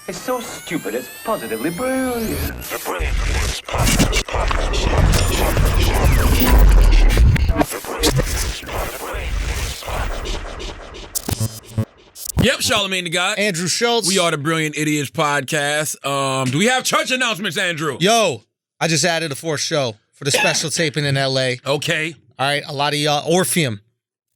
It's so stupid, it's positively brilliant. The Brilliant Idiots Podcast. Yep, Charlamagne the guy. Andrew Schulz. We are the Brilliant Idiots Podcast. Do we have church announcements, Andrew? Yo, I just added a fourth show for the special taping in L.A. Okay. All right, a lot of y'all. Orpheum.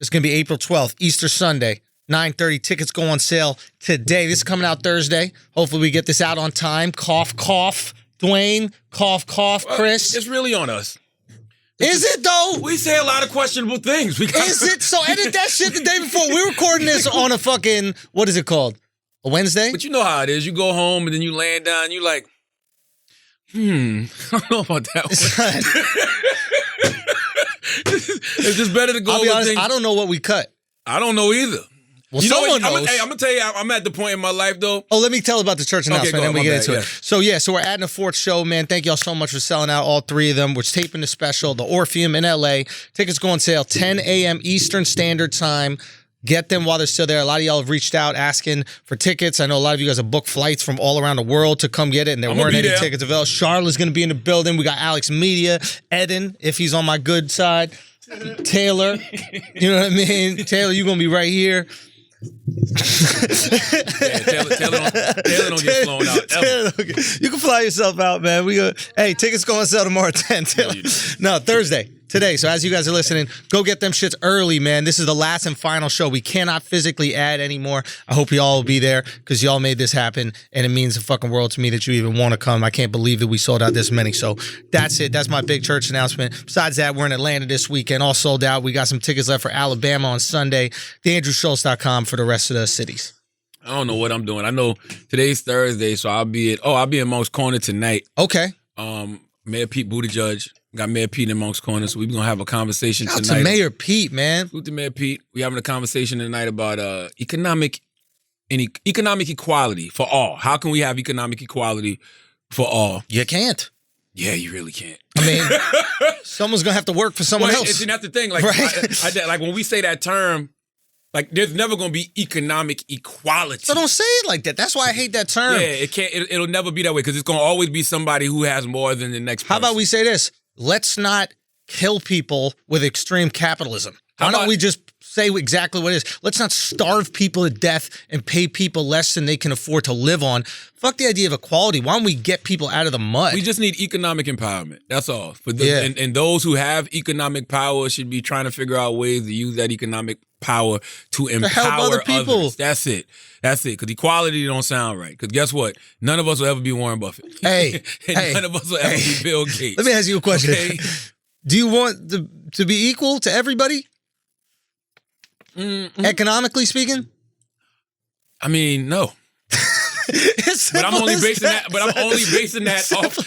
It's going to be April 12th, Easter Sunday, 9:30. Tickets go on sale today. This is coming out Thursday. Hopefully we get this out on time. Cough, cough. Dwayne, cough, cough. Chris. It's really on us. Is it, though? We say a lot of questionable things. Is it? So edit that shit the day before. We're recording this on a fucking, what is it called? A Wednesday? But you know how it is. You go home and then you land down and you like, I don't know about that one. It's just better to go I'll be with honest, things. I don't know what we cut. I don't know either. Well, You know someone what? knows. I'm gonna tell you, I'm at the point in my life though. Oh, let me tell about the church announcement, go and then we on, my get bad, into it. So we're adding a fourth show, man. Thank y'all so much for selling out all three of them. We're taping the special, the Orpheum in LA. Tickets go on sale 10 a.m. Eastern Standard Time. Get them while they're still there. A lot of y'all have reached out asking for tickets. I know a lot of you guys have booked flights from all around the world to come get it, and there weren't any tickets available. Charlotte's going to be in the building. We got Alex Media, Eden, if he's on my good side, Taylor. You know what I mean? Taylor, you're going to be right here. Taylor don't get flown out. You can fly yourself out, man. Hey, tickets go on sale tomorrow at 10. No, Thursday. Today. So as you guys are listening, go get them shits early, man. This is the last and final show. We cannot physically add anymore. I hope y'all will be there because y'all made this happen, and it means the fucking world to me that you even want to come. I can't believe that we sold out this many. So that's it. That's my big church announcement. Besides that, we're in Atlanta this weekend, all sold out. We got some tickets left for Alabama on Sunday. TheAndrewSchulz.com for the rest of the cities. I don't know what I'm doing. I know today's Thursday, so I'll be in Monk's Corner tonight. Okay. Mayor Pete Buttigieg. Got Mayor Pete in Monk's Corner, so we're going to have a conversation Shout out tonight. to Mayor Pete, man. Salute to Mayor Pete. We're having a conversation tonight about economic equality for all. How can we have economic equality for all? You can't. Yeah, you really can't. I mean, someone's going to have to work for someone else. And that's the thing. Like, right? like when we say that term, like there's never going to be economic equality. So don't say it like that. That's why I hate that term. Yeah, it can't. It'll never be that way because it's going to always be somebody who has more than the next person. How about we say this? Let's not kill people with extreme capitalism. Why don't we just say exactly what it is? Let's not starve people to death and pay people less than they can afford to live on. Fuck the idea of equality. Why don't we get people out of the mud? We just need economic empowerment. That's all. Yeah. And those who have economic power should be trying to figure out ways to use that economic power to empower help other people. Others. That's it. Because equality don't sound right. Because guess what? None of us will ever be Warren Buffett. Hey, none of us will ever be Bill Gates. Let me ask you a question. Okay? Do you want to be equal to everybody? Mm-hmm. Economically speaking? I mean, no. But I'm only basing that off.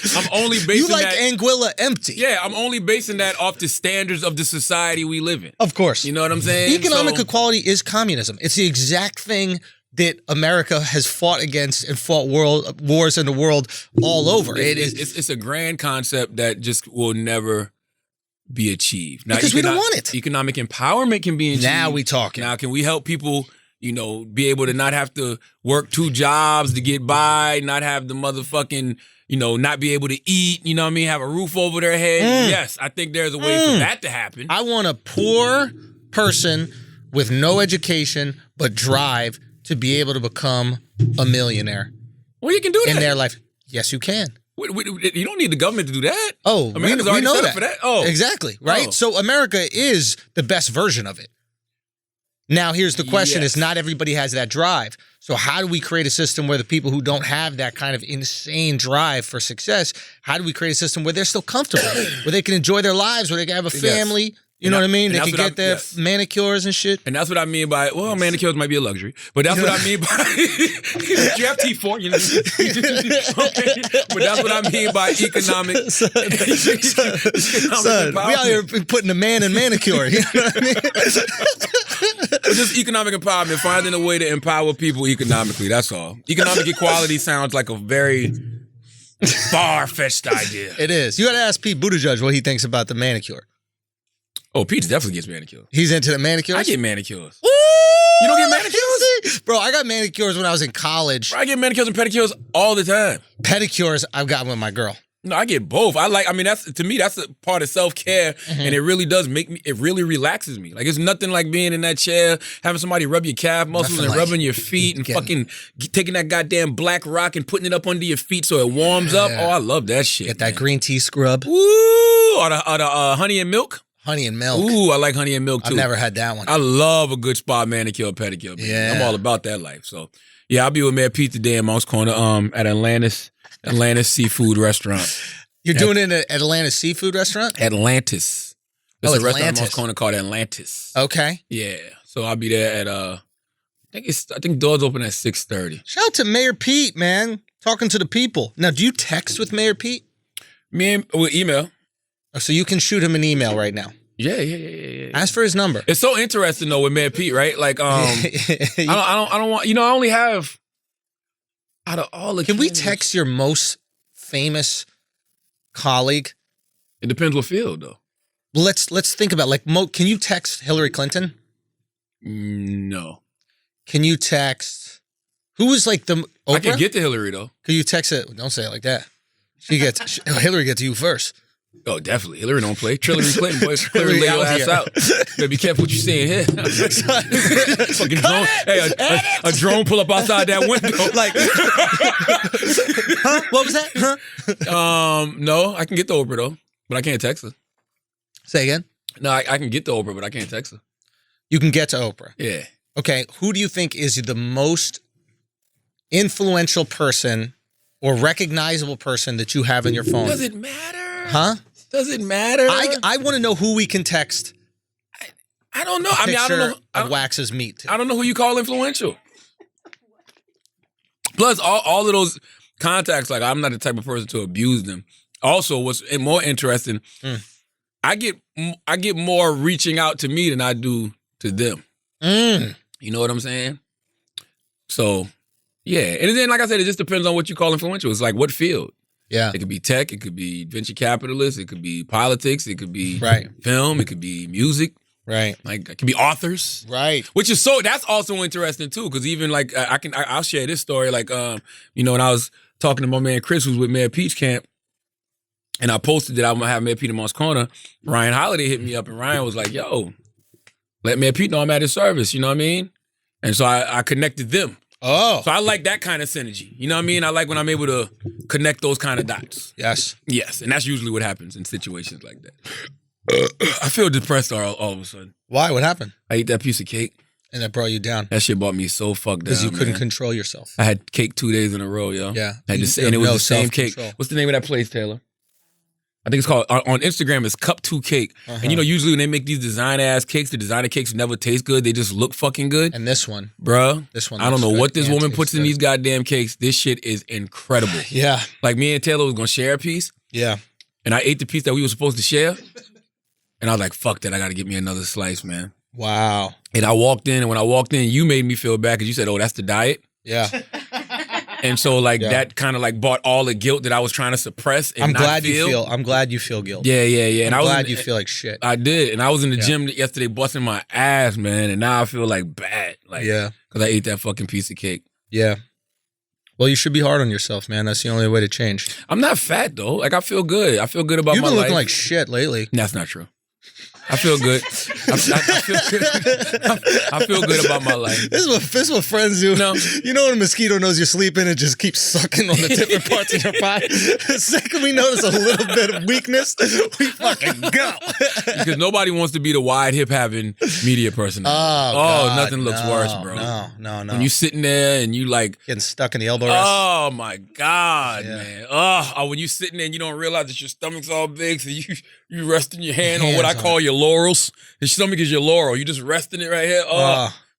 You like Anguilla empty. Yeah, I'm only basing that off the standards of the society we live in. Of course. You know what I'm saying? Economic equality is communism. It's the exact thing that America has fought against and fought wars in the world all over. It's a grand concept that just will never be achieved. Now, because we don't want it. Economic empowerment can be achieved. Now we talking. Now, can we help people, be able to not have to work 2 jobs to get by, not have the motherfucking, not be able to eat, have a roof over their head? Yes, I think there's a way for that to happen. I want a poor person with no education but drive to be able to become a millionaire. Well, you can do that. In their life. Yes, you can. You don't need the government to do that. Oh, America's we know set that. up for that. Oh, exactly. Right. Oh. So America is the best version of it. Now, here's the question: is not everybody has that drive. So how do we create a system where the people who don't have that kind of insane drive for success, how do we create a system where they're still comfortable, where they can enjoy their lives, where they can have a family? You know what I mean? They can get their manicures and shit. And that's what I mean by, manicures might be a luxury, but that's what I mean by, you have teeth for, okay? But that's what I mean by economic. Son, we out here putting a man in manicure, you know what I mean? But just economic empowerment, finding a way to empower people economically, that's all. Economic equality sounds like a very far-fetched idea. It is. You got to ask Pete Buttigieg what he thinks about the manicure. Oh, Pete definitely gets manicures. He's into the manicures? I get manicures. Woo! You don't get manicures? Bro, I got manicures when I was in college. I get manicures and pedicures all the time. Pedicures, I've got with my girl. No, I get both. That's to me, that's a part of self-care, and it really does it really relaxes me. Like, it's nothing like being in that chair, having somebody rub your calf muscles and rubbing your feet and fucking taking that goddamn black rock and putting it up under your feet so it warms up. Oh, I love that shit. Get that green tea scrub. Woo! Or the honey and milk. Honey and milk. Ooh, I like honey and milk, too. I've never had that one. I love a good spa, manicure, pedicure. Man. Yeah. I'm all about that life. So, yeah, I'll be with Mayor Pete today in Monk's Corner at Atlantis Seafood Restaurant. You're doing it at Atlantis Seafood Restaurant? Atlantis. There's a restaurant in Atlantis. Monk's Corner called Atlantis. Okay. Yeah. So I'll be there at I think doors open at 6:30. Shout out to Mayor Pete, man. Talking to the people. Now, do you text with Mayor Pete? With email. Oh, so you can shoot him an email right now. Yeah. Ask for his number. It's so interesting though with Mayor Pete, right? Like I don't want, I only have out of all the Can we candidates- text your most famous colleague? It depends what field though. Let's think about can you text Hillary Clinton? No. Can you text who was like the Oprah? I can get to Hillary though. Can you text it? Don't say it like that. Hillary gets you first. Oh, definitely. Hillary don't play. Hillary Clinton, boy. Hillary lay your ass out. Better be careful what you're saying here. Fucking drone. Hey, a drone pull up outside that window. Like, huh? What was that? Huh? No, I can get the Oprah though, but I can't text her. Say again. No, I can get the Oprah, but I can't text her. You can get to Oprah. Yeah. Okay. Who do you think is the most influential person or recognizable person that you have in your phone? Does it matter? Huh? Does it matter? I want to know who we can text. I don't know. I mean, I don't know. Of Wax's meat. I don't know who you call influential. Plus, all of those contacts, like, I'm not the type of person to abuse them. Also, what's more interesting, I get more reaching out to me than I do to them. You know what I'm saying? So, yeah. And then, like I said, it just depends on what you call influential. It's like, what field? Yeah. It could be tech. It could be venture capitalists. It could be politics. It could be film. It could be music. Right. Like, it could be authors. Right. Which is that's also interesting too, because even like I'll share this story. Like, when I was talking to my man Chris, who's with Mayor Pete's camp, and I posted that I'm gonna have Mayor Pete in Monk's Corner. Ryan Holiday hit me up, and Ryan was like, "Yo, let Mayor Pete know I'm at his service." You know what I mean? And so I connected them. Oh. So I like that kind of synergy. You know what I mean? I like when I'm able to connect those kind of dots. Yes. Yes, and that's usually what happens in situations like that. I feel depressed all of a sudden. Why? What happened? I ate that piece of cake. And that brought you down. That shit brought me so fucked down. Because you couldn't man. control yourself. I had cake 2 days in a row, yo. Yeah. And it was the same cake. What's the name of that place, Taylor? I think it's called, on Instagram, it's Cup 2 Cake. And usually when they make these designer-ass cakes, the designer cakes never taste good. They just look fucking good. And this one. Bruh. This one. I don't know looks what good this and woman tastes puts in good. these goddamn cakes. This shit is incredible. Yeah. Like, me and Taylor was going to share a piece. Yeah. And I ate the piece that we were supposed to share. And I was like, fuck that. I got to get me another slice, man. Wow. And I walked in, and when I walked in, you made me feel bad because you said, oh, that's the diet. Yeah. And so, that kind of, brought all the guilt that I was trying to suppress and I'm not glad feel. you feel guilt. Yeah. And I'm I was glad you feel like shit. I did. And I was in the gym yesterday busting my ass, man. And now I feel like bad. Yeah. Because I ate that fucking piece of cake. Yeah. Well, you should be hard on yourself, man. That's the only way to change. I'm not fat, though. Like, I feel good. I feel good about You've my been life. looking like shit lately. That's not true. I feel good. I feel good. I feel good about my life. This is what friends do. No. You know when a mosquito knows you're sleeping and just keeps sucking on the different parts of your body? The second we notice a little bit of weakness, we fucking go. Because nobody wants to be the wide hip having media personality. God, nothing looks worse, bro. No. When you sitting there and you like getting stuck in the elbow rest. Oh my God, man. Oh, when you sitting there and you don't realize that your stomach's all big, so you resting your hand on what I call your laurels. Your stomach is your laurel. You just resting it right here.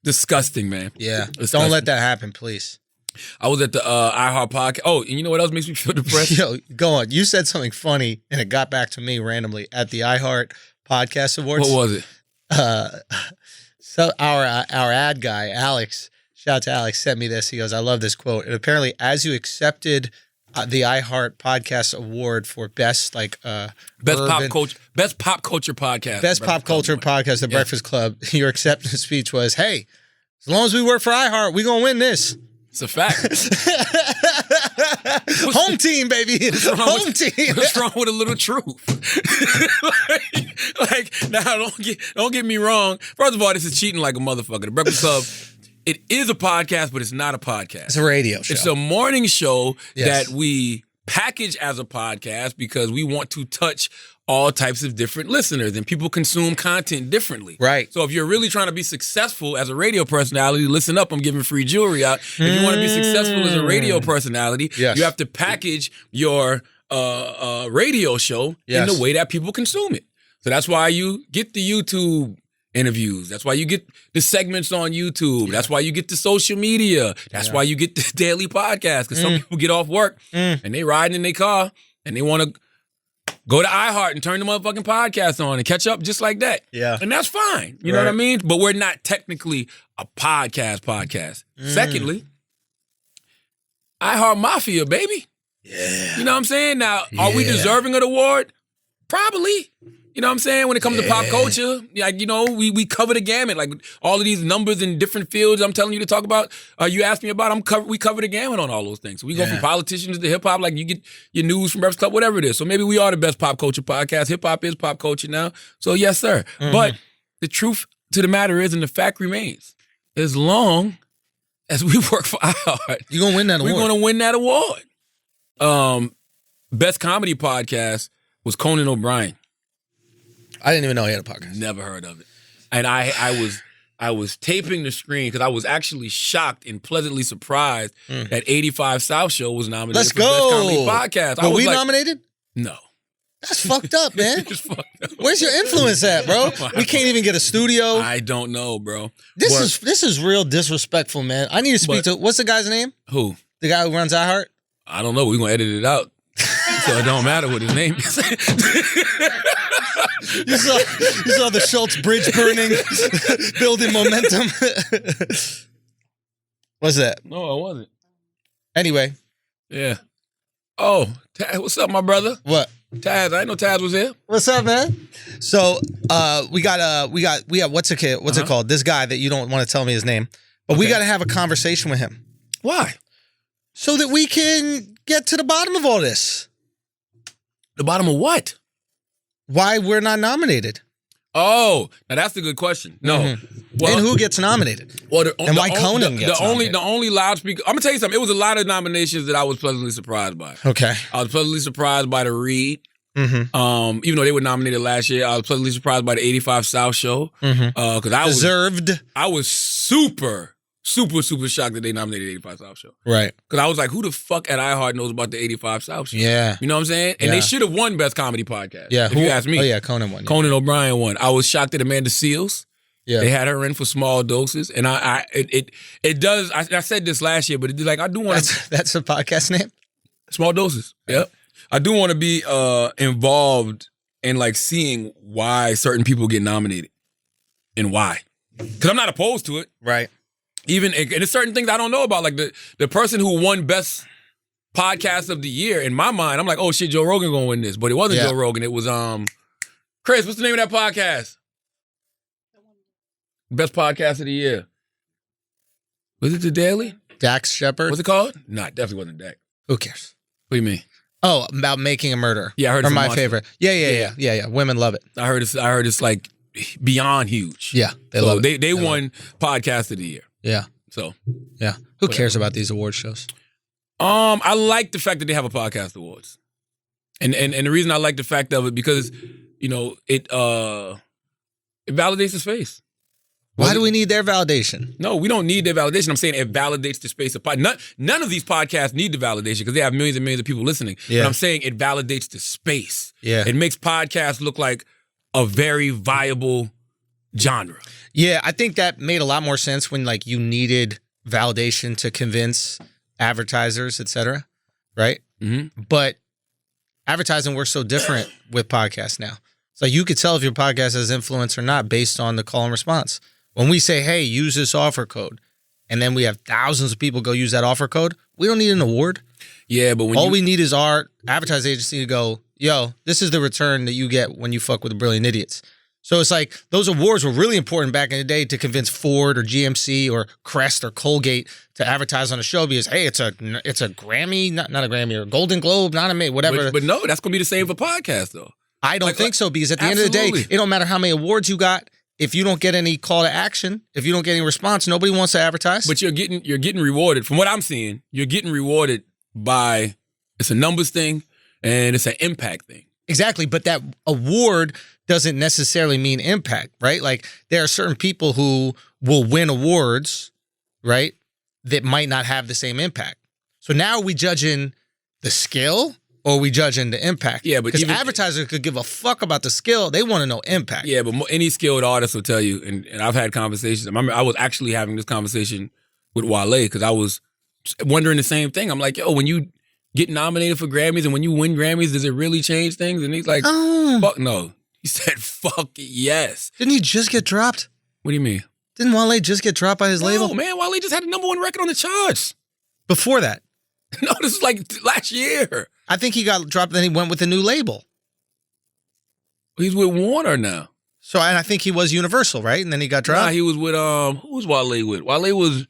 Disgusting, man. Yeah. Disgusting. Don't let that happen, please. I was at the iHeart podcast. Oh, and you know what else makes me feel depressed? Yo, go on. You said something funny, and it got back to me randomly at the iHeart Podcast Awards. What was it? So our ad guy, Alex, shout out to Alex, sent me this. He goes, I love this quote. And apparently, as you accepted the iHeart Podcast Award for best best pop culture podcast, The Breakfast Club, your acceptance speech was, hey, As long as we work for iHeart, we gonna win this. It's a fact. Home team, baby. Home team. What's wrong with a little truth? Now, don't get me wrong. First of all, this is cheating like a motherfucker. The Breakfast Club, it is a podcast, but it's not a podcast. It's a radio show. It's a morning show Yes. that we package as a podcast because we want to touch all types of different listeners, and people consume content differently. Right. So if you're really trying to be successful as a radio personality, listen up, I'm giving free jewelry out. If you want to be successful as a radio personality, Yes. you have to package your radio show Yes. in the way that people consume it. So that's why you get the YouTube interviews. That's why you get the segments on YouTube. That's why you get the social media. That's why you get the daily podcast. Because some people get off work and they riding in their car and they want to go to iHeart and turn the motherfucking podcast on and catch up just like that. Yeah. And that's fine. You know what I mean? But we're not technically a podcast. Secondly, iHeart Mafia, baby. Yeah. You know what I'm saying? Now, are we deserving of the award? Probably. You know what I'm saying? When it comes to pop culture, like, you know, we cover the gamut. Like all of these numbers in different fields I'm telling you to talk about, you asked me about, we cover the gamut on all those things. So we go from politicians to hip hop, like you get your news from Breakfast Club, whatever it is. So maybe we are the best pop culture podcast. Hip hop is pop culture now. So yes, sir. But the truth to the matter is, and the fact remains, as long as we work for iHeart, You're going to win that award. we're going to win that award. Best comedy podcast was Conan O'Brien. I didn't even know he had a podcast. Never heard of it. And I was taping the screen because I was actually shocked and pleasantly surprised that 85 South Show was nominated Let's for Best go. Comedy Podcast. Were we nominated? No. That's fucked up, man. It's fucked up. Where's your influence at, bro? We can't even get a studio. I don't know, bro. This is real disrespectful, man. I need to speak to, what's the guy's name? Who? The guy who runs iHeart? I don't know. We're going to edit it out. So it don't matter what his name is. You saw the Schulz bridge burning, building momentum. What's that? No, I wasn't. Anyway. Yeah. Oh, Taz, what's up, my brother? What? Taz, I didn't know Taz was here. What's up, man? So we got what's it called? This guy that you don't want to tell me his name. But we got to have a conversation with him. Why? So that we can get to the bottom of all this. The bottom of what? Why we're not nominated. Oh, now that's a good question. No. Well, And who gets nominated? Well, why Conan gets nominated. The only loudspeaker. I'm gonna tell you something. It was a lot of nominations that I was pleasantly surprised by. Okay. I was pleasantly surprised by the Read. Mm-hmm. Even though they were nominated last year, I was pleasantly surprised by the 85 South Show. Because Deserved. I was super shocked that they nominated 85 South Show. Right. Because I was like, who the fuck at iHeart knows about the 85 South Show? Yeah. You know what I'm saysaying? And they should have won Best Comedy Podcast. Yeah. If you ask me. Oh, yeah, Conan won. Yeah. Conan O'Brien won. I was shocked that Amanda Seales. Yeah. They had her in for small doses. And it does, I said this last year, but it like I do want to. That's a podcast name? Small doses. Yep. I do want to be involved in like seeing why certain people get nominated and why. Because I'm not opposed to it. Right. Even, and there's certain things I don't know about. Like the person who won Best Podcast of the Year, in my mind, I'm like, oh shit, Joe Rogan gonna win this. But it wasn't Joe Rogan. It was, Chris, what's the name of that podcast? Best Podcast of the Year. Was it The Daily? Dax Shepard? What's it called? No, it definitely wasn't Dak. Who cares? What do you mean? Oh, about making a murder. Yeah, I heard Or it's my monster. favorite. Yeah. Women love it. I heard it's like beyond huge. Yeah, they love it. They won Podcast of the Year. Yeah. So Yeah. Who cares about these award shows? I like the fact that they have a podcast awards. And the reason I like the fact of it because, you know, it validates the space. Why do we need their validation? No, we don't need their validation. I'm saying it validates the space of none of these podcasts need the validation because they have millions and millions of people listening. Yeah. But I'm saying it validates the space. Yeah. It makes podcasts look like a very viable genre. Yeah, I think that made a lot more sense when like you needed validation to convince advertisers, et cetera, right? Mm-hmm. But advertising works so different with podcasts now. So you could tell if your podcast has influence or not based on the call and response. When we say, hey, use this offer code, and then we have thousands of people go use that offer code, we don't need an award. Yeah, but when all we need is our advertising agency to go, yo, this is the return that you get when you fuck with the Brilliant Idiots. So it's like those awards were really important back in the day to convince Ford or GMC or Crest or Colgate to advertise on the show because, hey, it's a Grammy, not a Grammy, or a Golden Globe, whatever. But no, that's going to be the same for podcasts, though. I don't think so because at the end of the day, it don't matter how many awards you got. If you don't get any call to action, if you don't get any response, nobody wants to advertise. But you're getting rewarded. From what I'm seeing, you're getting rewarded by, it's a numbers thing and it's an impact thing. Exactly, but that award doesn't necessarily mean impact, right? Like there are certain people who will win awards, right, that might not have the same impact. So now are we judging the skill or are we judging the impact? Yeah, but because advertisers could give a fuck about the skill. They want to know impact. Yeah, but any skilled artist will tell you, and I've had conversations. I remember I was actually having this conversation with Wale because I was wondering the same thing. I'm like, yo, when you get nominated for Grammys and when you win Grammys, does it really change things? And he's like, fuck no. He said, fuck yes. Didn't he just get dropped? What do you mean? Didn't Wale just get dropped by his label? No, man, Wale just had the #1 record on the charts. Before that? No, this is like last year. I think he got dropped, then he went with a new label. He's with Warner now. So, and I think he was Universal, right? And then he got dropped? Nah, he was with, who was Wale with? Wale was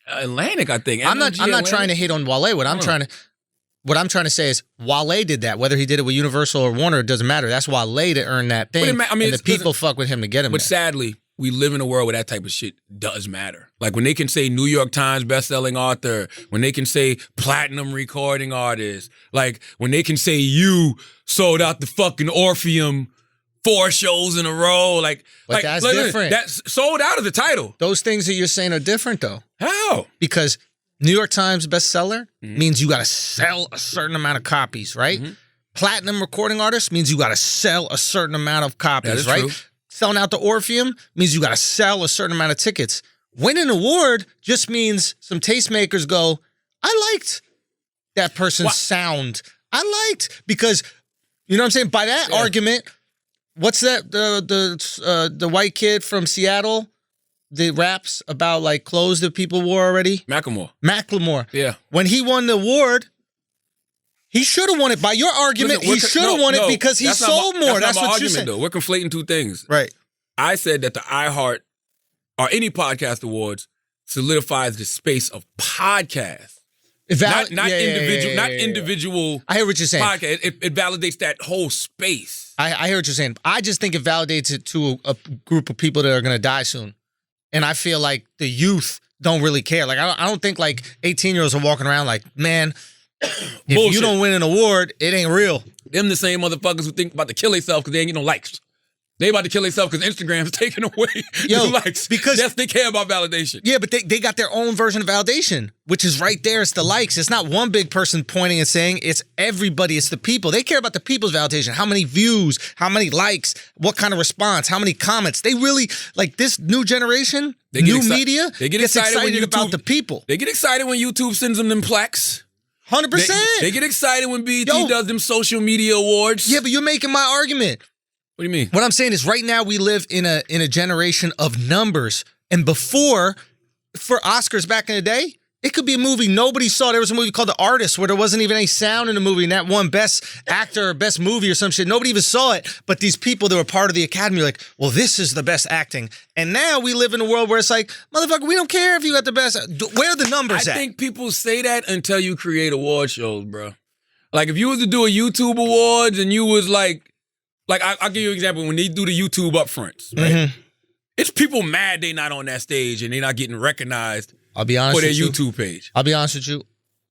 Atlantic, I think. I'm not trying to hate on Wale. What I'm trying to say is Wale did that. Whether he did it with Universal or Warner, it doesn't matter. That's Wale to earn that thing. And the people fuck with him to get him. But sadly, we live in a world where that type of shit does matter. Like when they can say New York Times bestselling author, when they can say platinum recording artist, like when they can say you sold out the fucking Orpheum 4 shows in a row. But that's different. That's sold out of the title. Those things that you're saying are different though. How? Because New York Times bestseller means you got to sell a certain amount of copies, right? Mm-hmm. Platinum recording artist means you got to sell a certain amount of copies, right? True. Selling out the Orpheum means you got to sell a certain amount of tickets. Winning an award just means some tastemakers go, I liked that person's sound. I liked, because, you know what I'm saying? By that argument, what's that? The white kid from Seattle that raps about like clothes that people wore already? Macklemore. Yeah. When he won the award, he should have won it. By your argument, he should have won it because he sold more. That's what you're saying. Though. We're conflating two things. Right. I said that the iHeart or any podcast awards solidifies the space of podcasts. Not individual. I hear what you're saying. Podcast. It validates that whole space. I hear what you're saying. I just think it validates it to a group of people that are going to die soon. And I feel like the youth don't really care. Like I don't think like 18-year-olds are walking around like, man, if you don't win an award, it ain't real. Them the same motherfuckers who think about to kill themselves because they ain't get no likes. They about to kill themselves because Instagram's taking away the likes. Because yes, they care about validation. Yeah, but they got their own version of validation, which is right there. It's the likes. It's not one big person pointing and saying. It's everybody. It's the people. They care about the people's validation. How many views? How many likes? What kind of response? How many comments? They really, like this new generation, new media, they get excited about the people. They get excited when YouTube sends them plaques. 100%. They get excited when BET does them social media awards. Yeah, but you're making my argument. What do you mean? What I'm saying is right now we live in a generation of numbers. And before, for Oscars back in the day, it could be a movie nobody saw. There was a movie called The Artist where there wasn't even any sound in the movie, and that won Best Actor or Best Movie or some shit. Nobody even saw it. But these people that were part of the Academy are like, well, this is the best acting. And now we live in a world where it's like, motherfucker, we don't care if you got the best. Where are the numbers at? I think people say that until you create award shows, bro. Like if you was to do a YouTube awards and you was like I'll give you an example. When they do the YouTube upfronts, right? Mm-hmm. It's people mad they not on that stage and they not getting recognized for their YouTube page. I'll be honest with you.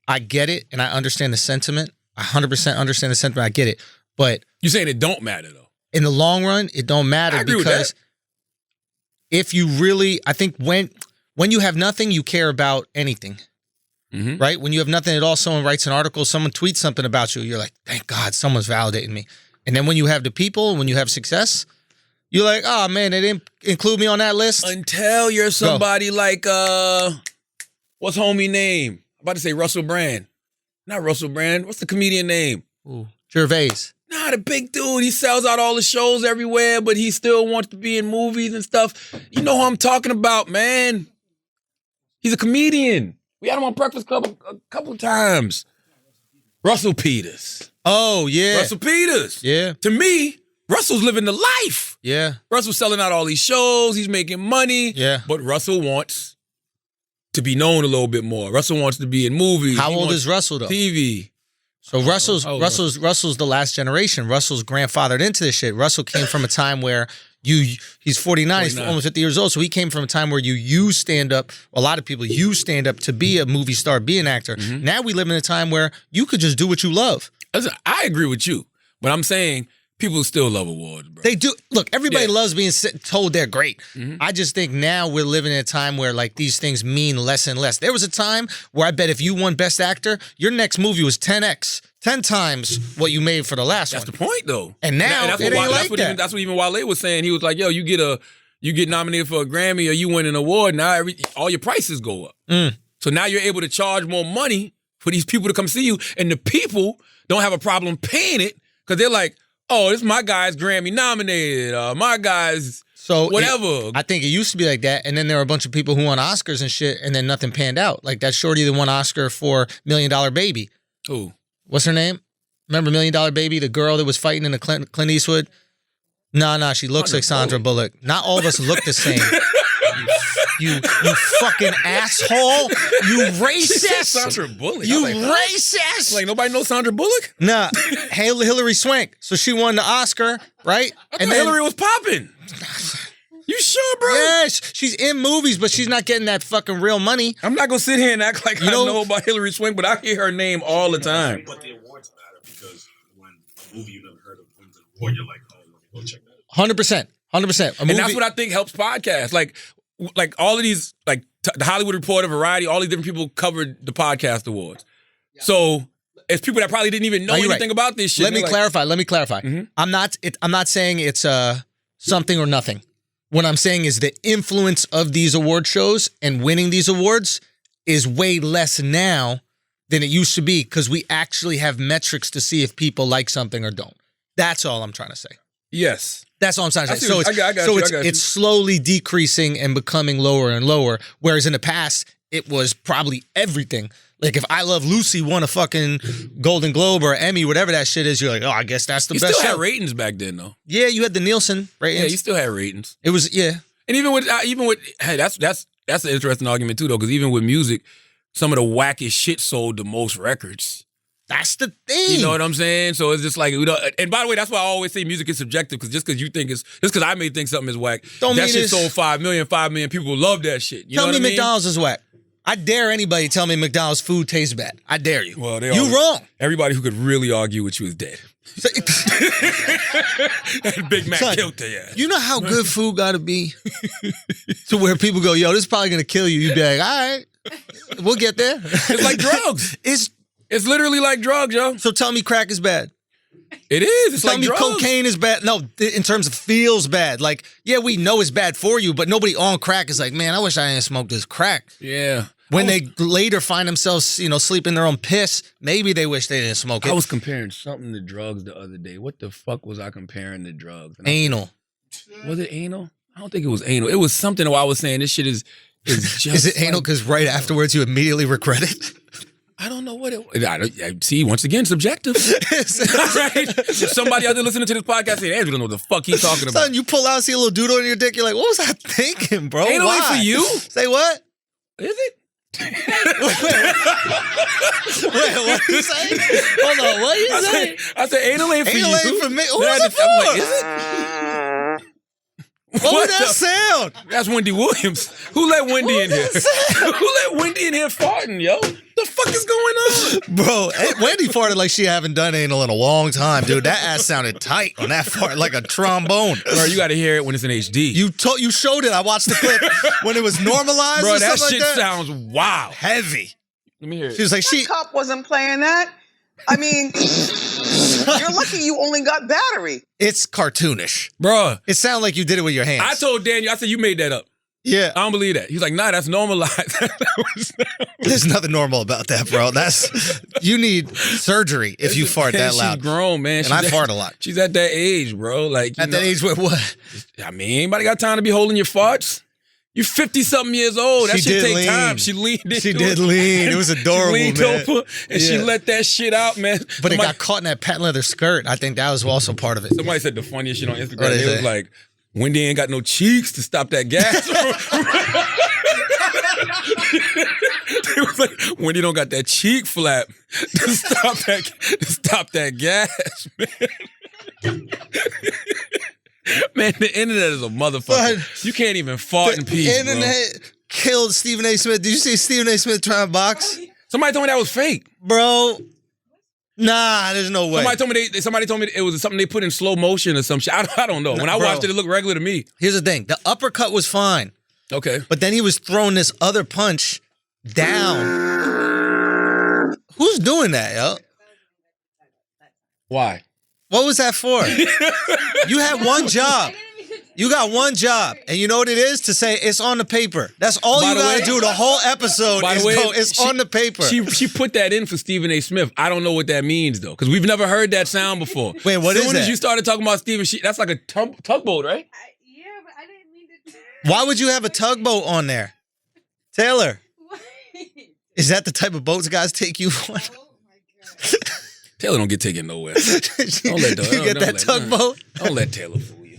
I get it and I understand the sentiment. I 100% understand the sentiment. I get it. But you're saying it don't matter though. In the long run, it don't matter. I agree because with that. If you really, I think when you have nothing, you care about anything. Mm-hmm. Right? When you have nothing at all, someone writes an article, someone tweets something about you, you're like, thank God someone's validating me. And then when you have the people, when you have success, you're like, oh man, they didn't include me on that list. Until you're somebody like, what's homie name? I'm about to say Russell Brand. Not Russell Brand. What's the comedian name? Ooh, Gervais. Nah, the big dude. He sells out all the shows everywhere, but he still wants to be in movies and stuff. You know who I'm talking about, man. He's a comedian. We had him on Breakfast Club a couple of times. Russell Peters. Oh, yeah. Russell Peters. Yeah. To me, Russell's living the life. Yeah. Russell's selling out all these shows. He's making money. Yeah. But Russell wants to be known a little bit more. Russell wants to be in movies. How old is Russell though? TV. So Russell's the last generation. Russell's grandfathered into this shit. Russell came from a time where he's 49, he's almost 50 years old. So he came from a time where you use stand-up. A lot of people use stand-up to be a movie star, be an actor. Now we live in a time where you could just do what you love. I agree with you, but I'm saying people still love awards, bro. They do. Look, everybody loves being told they're great. I just think now we're living in a time where like these things mean less and less. There was a time where I bet if you won Best Actor, your next movie was 10x, 10 times what you made for the last one. That's the point, though. And now that's it ain't like that. That's what even Wale was saying. He was like, yo, you get nominated for a Grammy or you win an award, now all your prices go up. So now you're able to charge more money for these people to come see you, and the people don't have a problem paying it because they're like, oh, this my guy's Grammy nominated. My guy's whatever. I think it used to be like that, and then there were a bunch of people who won Oscars and shit, and then nothing panned out. Like that shorty that won Oscar for $1 Million Baby. Who? What's her name? Remember $1 Million Baby, the girl that was fighting in the Clint Eastwood? Nah, she looks like Sandra Bullock. Not all of us look the same. You fucking asshole. You racist. Sandra Bullock. You racist. Like nobody knows Sandra Bullock? Nah. Hillary Swank. So she won the Oscar, right? I thought Hillary was popping. You sure, bro? Yes. She's in movies, but she's not getting that fucking real money. I'm not going to sit here and act like I know about Hillary Swank, but I hear her name all the time. But the awards matter because when a movie you've never heard of wins an award, you're like, oh, let me go check that out. 100%. And that's what I think helps podcasts. Like all of these, like the Hollywood Reporter, Variety, all these different people covered the podcast awards. Yeah. So it's people that probably didn't even know anything about this shit. Let me clarify. Mm-hmm. I'm not saying it's something or nothing. What I'm saying is the influence of these award shows and winning these awards is way less now than it used to be because we actually have metrics to see if people like something or don't. That's all I'm trying to say. Yes. That's all I'm trying to say. So it's slowly decreasing and becoming lower and lower, whereas in the past, it was probably everything. Like if I Love Lucy won a fucking Golden Globe or Emmy, whatever that shit is, you're like, oh, I guess that's the best show. You still had ratings back then, though. Yeah, you had the Nielsen ratings. Yeah, you still had ratings. It was, yeah. And even with hey, that's an interesting argument too, though, because even with music, some of the wackest shit sold the most records. That's the thing. You know what I'm saying? So it's just like, and by the way, that's why I always say music is subjective, because just because you think just because I may think something is whack, that shit sold 5 million people love that shit. You know what I mean? McDonald's is whack. I dare anybody tell me McDonald's food tastes bad. I dare you. Well, you wrong. Everybody who could really argue with you is dead. That Big Mac killed their ass. You know how good food got to be to where people go, yo, this is probably going to kill you. You'd be like, all right, we'll get there. It's like drugs. It's literally like drugs, yo. So tell me crack is bad. It is. It's Tell like me drugs. cocaine is bad. No, in terms of feels bad. Like, yeah, we know it's bad for you, but nobody on crack is like, man, I wish I didn't smoke this crack. Yeah. When they later find themselves, sleeping in their own piss, maybe they wish they didn't smoke it. I was comparing something to drugs the other day. What the fuck was I comparing to drugs? Anal. Was it anal? I don't think it was anal. It was something where I was saying this shit is just. Is it anal because right afterwards you immediately regret it? I don't know what it was. I see, once again, subjective. Right? If somebody out there listening to this podcast saying, Andrew don't know what the fuck he's talking about. Son, you pull out, see a little doodle in your dick, you're like, what was I thinking, bro? Anal ain't for you. Say what? Is it? Wait, what are you saying? Hold on, what are you saying? I said anal ain't for you. Anal ain't for me. Who's it for? I'm like, is it? What was that sound? That's Wendy Williams. Who let Wendy in here? Who let Wendy in here farting, yo? The fuck is going on? Bro, Wendy farted like she haven't done anal in a long time, dude. That ass sounded tight on that fart, like a trombone. Bro, you got to hear it when it's in HD. You showed it. I watched the clip when it was normalized. Bro, or that shit like sounds wild. Heavy. Let me hear it. She was like, Cop wasn't playing that. I mean, you're lucky you only got battery. It's cartoonish. Bro. It sounded like you did it with your hands. I told Daniel, I said, you made that up. Yeah. I don't believe that. He's like, nah, that's normalized. There's nothing normal about that, bro. You need surgery if you fart that loud. She's grown, man. And I fart a lot. She's at that age, bro. Like at that age where what? I mean, anybody got time to be holding your farts? You're 50-something years old. That shit take time. She leaned into it. She did lean. It was adorable, she leaned over and she let that shit out, man. But it got caught in that patent leather skirt. I think that was also part of it. Somebody said the funniest shit on Instagram. It was like, Wendy ain't got no cheeks to stop that gas. They was like, Wendy don't got that cheek flap to stop that gas, man. Man, the internet is a motherfucker. But you can't even fart in peace, internet killed Stephen A. Smith. Did you see Stephen A. Smith trying to box? Somebody told me that was fake. Bro, nah, there's no way. Somebody told me it was something they put in slow motion or some shit. I don't know. When I watched it looked regular to me. Here's the thing. The uppercut was fine. Okay. But then he was throwing this other punch down. Who's doing that, yo? Why? What was that for? You had one job. You got one job. And you know what it is? To say it's on the paper. That's all you got to do the whole episode is go, it's on the paper. She put that in for Stephen A. Smith. I don't know what that means, though, because we've never heard that sound before. Wait, what is that? As soon as you started talking about Stephen, that's like a tugboat, right? Yeah, but I didn't mean to. Why would you have a tugboat on there? Taylor, is that the type of boats guys take you on? Oh my God. Taylor don't get taken nowhere. Don't let that tugboat? Don't let Taylor fool you.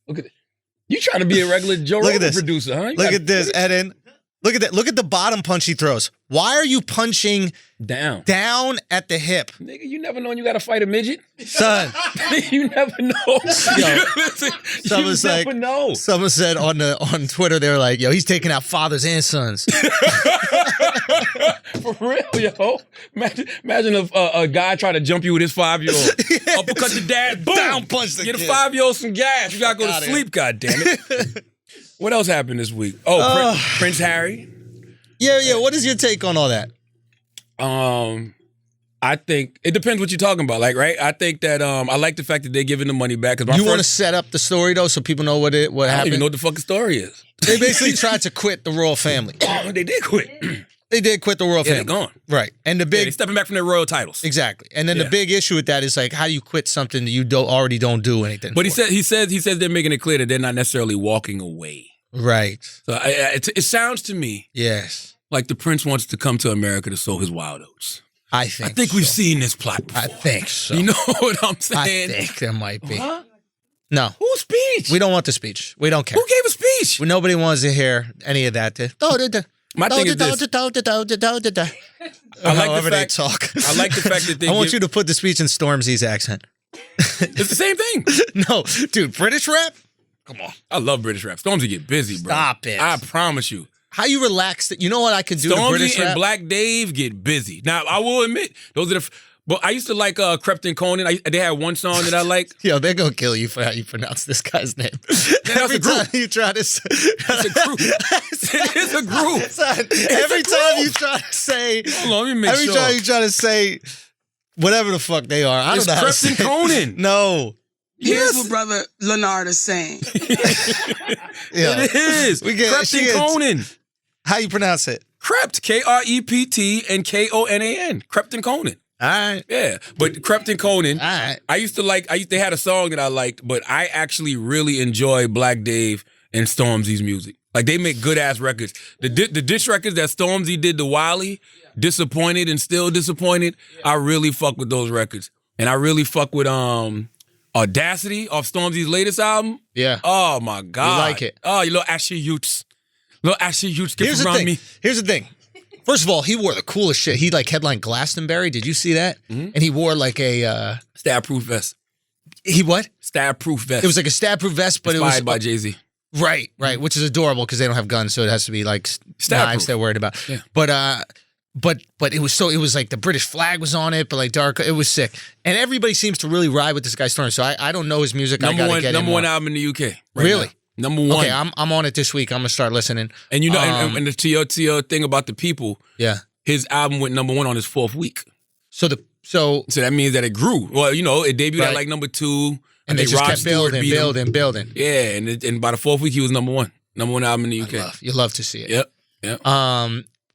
Look at it. You trying to be a regular Joe Rogan producer, huh? Look at this, Eden. Look at that. Look at the bottom punch he throws. Why are you punching down at the hip? Nigga, you never know when you got to fight a midget. Son. You never know. Yo, someone said on Twitter, they were like, yo, he's taking out fathers and sons. For real, yo. Imagine a guy trying to jump you with his 5-year-old. Uppercut the dad, boom. Down punch the Get kid. a 5-year-old some gas. You got to go to sleep, goddammit. What else happened this week? Oh, Prince Harry. Yeah. What is your take on all that? I think it depends what you're talking about. Like, right? I think that I like the fact that they're giving the money back. You want to set up the story though, so people know what happened. I don't even know what the fucking story is. They basically tried to quit the royal family. They did quit. They did quit the royal family. They're gone. Right. And the big they're stepping back from their royal titles. Exactly. And then the big issue with that is like, how do you quit something that you already don't do anything? But for? he says they're making it clear that they're not necessarily walking away. Right. So it sounds to me, yes, like the prince wants to come to America to sow his wild oats. I think we've seen this plot before. I think so. You know what I'm saying? I think there might be. Huh? No. Whose speech? We don't want the speech. We don't care. Who gave a speech? Nobody wants to hear any of that. My thing is this. I like the fact, they talk. I like the fact that they I want you to put the speech in Stormzy's accent. It's the same thing. No, dude, British rap? Come on. I love British rap. Stormzy get busy, bro. Stop it. I promise you. How you relax? You know what I could do to British Stormzy rap? and Black Dave get busy. Now, I will admit, those are the... But I used to like Krypton Conan. They had one song that I liked. Yo, they're going to kill you for how you pronounce this guy's name. Every time you try to say... It's a group. It is a group. Every time you try to say... Hold on, let me make sure. Every time you try to say whatever the fuck they are. I don't know how to say Krypton Conan. No. Here's what Brother Leonard is saying. It is. Krypton Conan. How you pronounce it? Krept. K-R-E-P-T and K-O-N-A-N. Krypton Conan. All right. Yeah. But Krypton Conan. All right. They had a song that I liked, but I actually really enjoy Black Dave and Stormzy's music. Like, they make good-ass records. The diss records that Stormzy did to Wiley, Disappointed and Still Disappointed, I really fuck with those records. And I really fuck with Audacity off Stormzy's latest album. Yeah. Oh, my God. You like it. Oh, you little ashy youths. Little ashy youths get Here's around the thing. me. Here's the thing. First of all, he wore the coolest shit. He like headlined Glastonbury. Did you see that? Mm-hmm. And he wore like a... Stab-proof vest. He what? Stab-proof vest. It was like a stab-proof vest, but Inspired it was... by Jay-Z. Right, which is adorable because they don't have guns, so it has to be like knives they're worried about. Yeah. But it was like the British flag was on it, but like dark. It was sick, and everybody seems to really ride with this guy's story. So I don't know his music. Number I gotta one album in the UK. Right really? Now. Number one. Okay, I'm on it this week. I'm gonna start listening. And you know, and to your thing about the people, yeah, his album went number one on his 4th week. So that means that it grew. Well, you know, it debuted at like number 2. And they just kept building. Yeah, and by the 4th week, he was number one. Number one album in the UK. You love to see it. Yep. All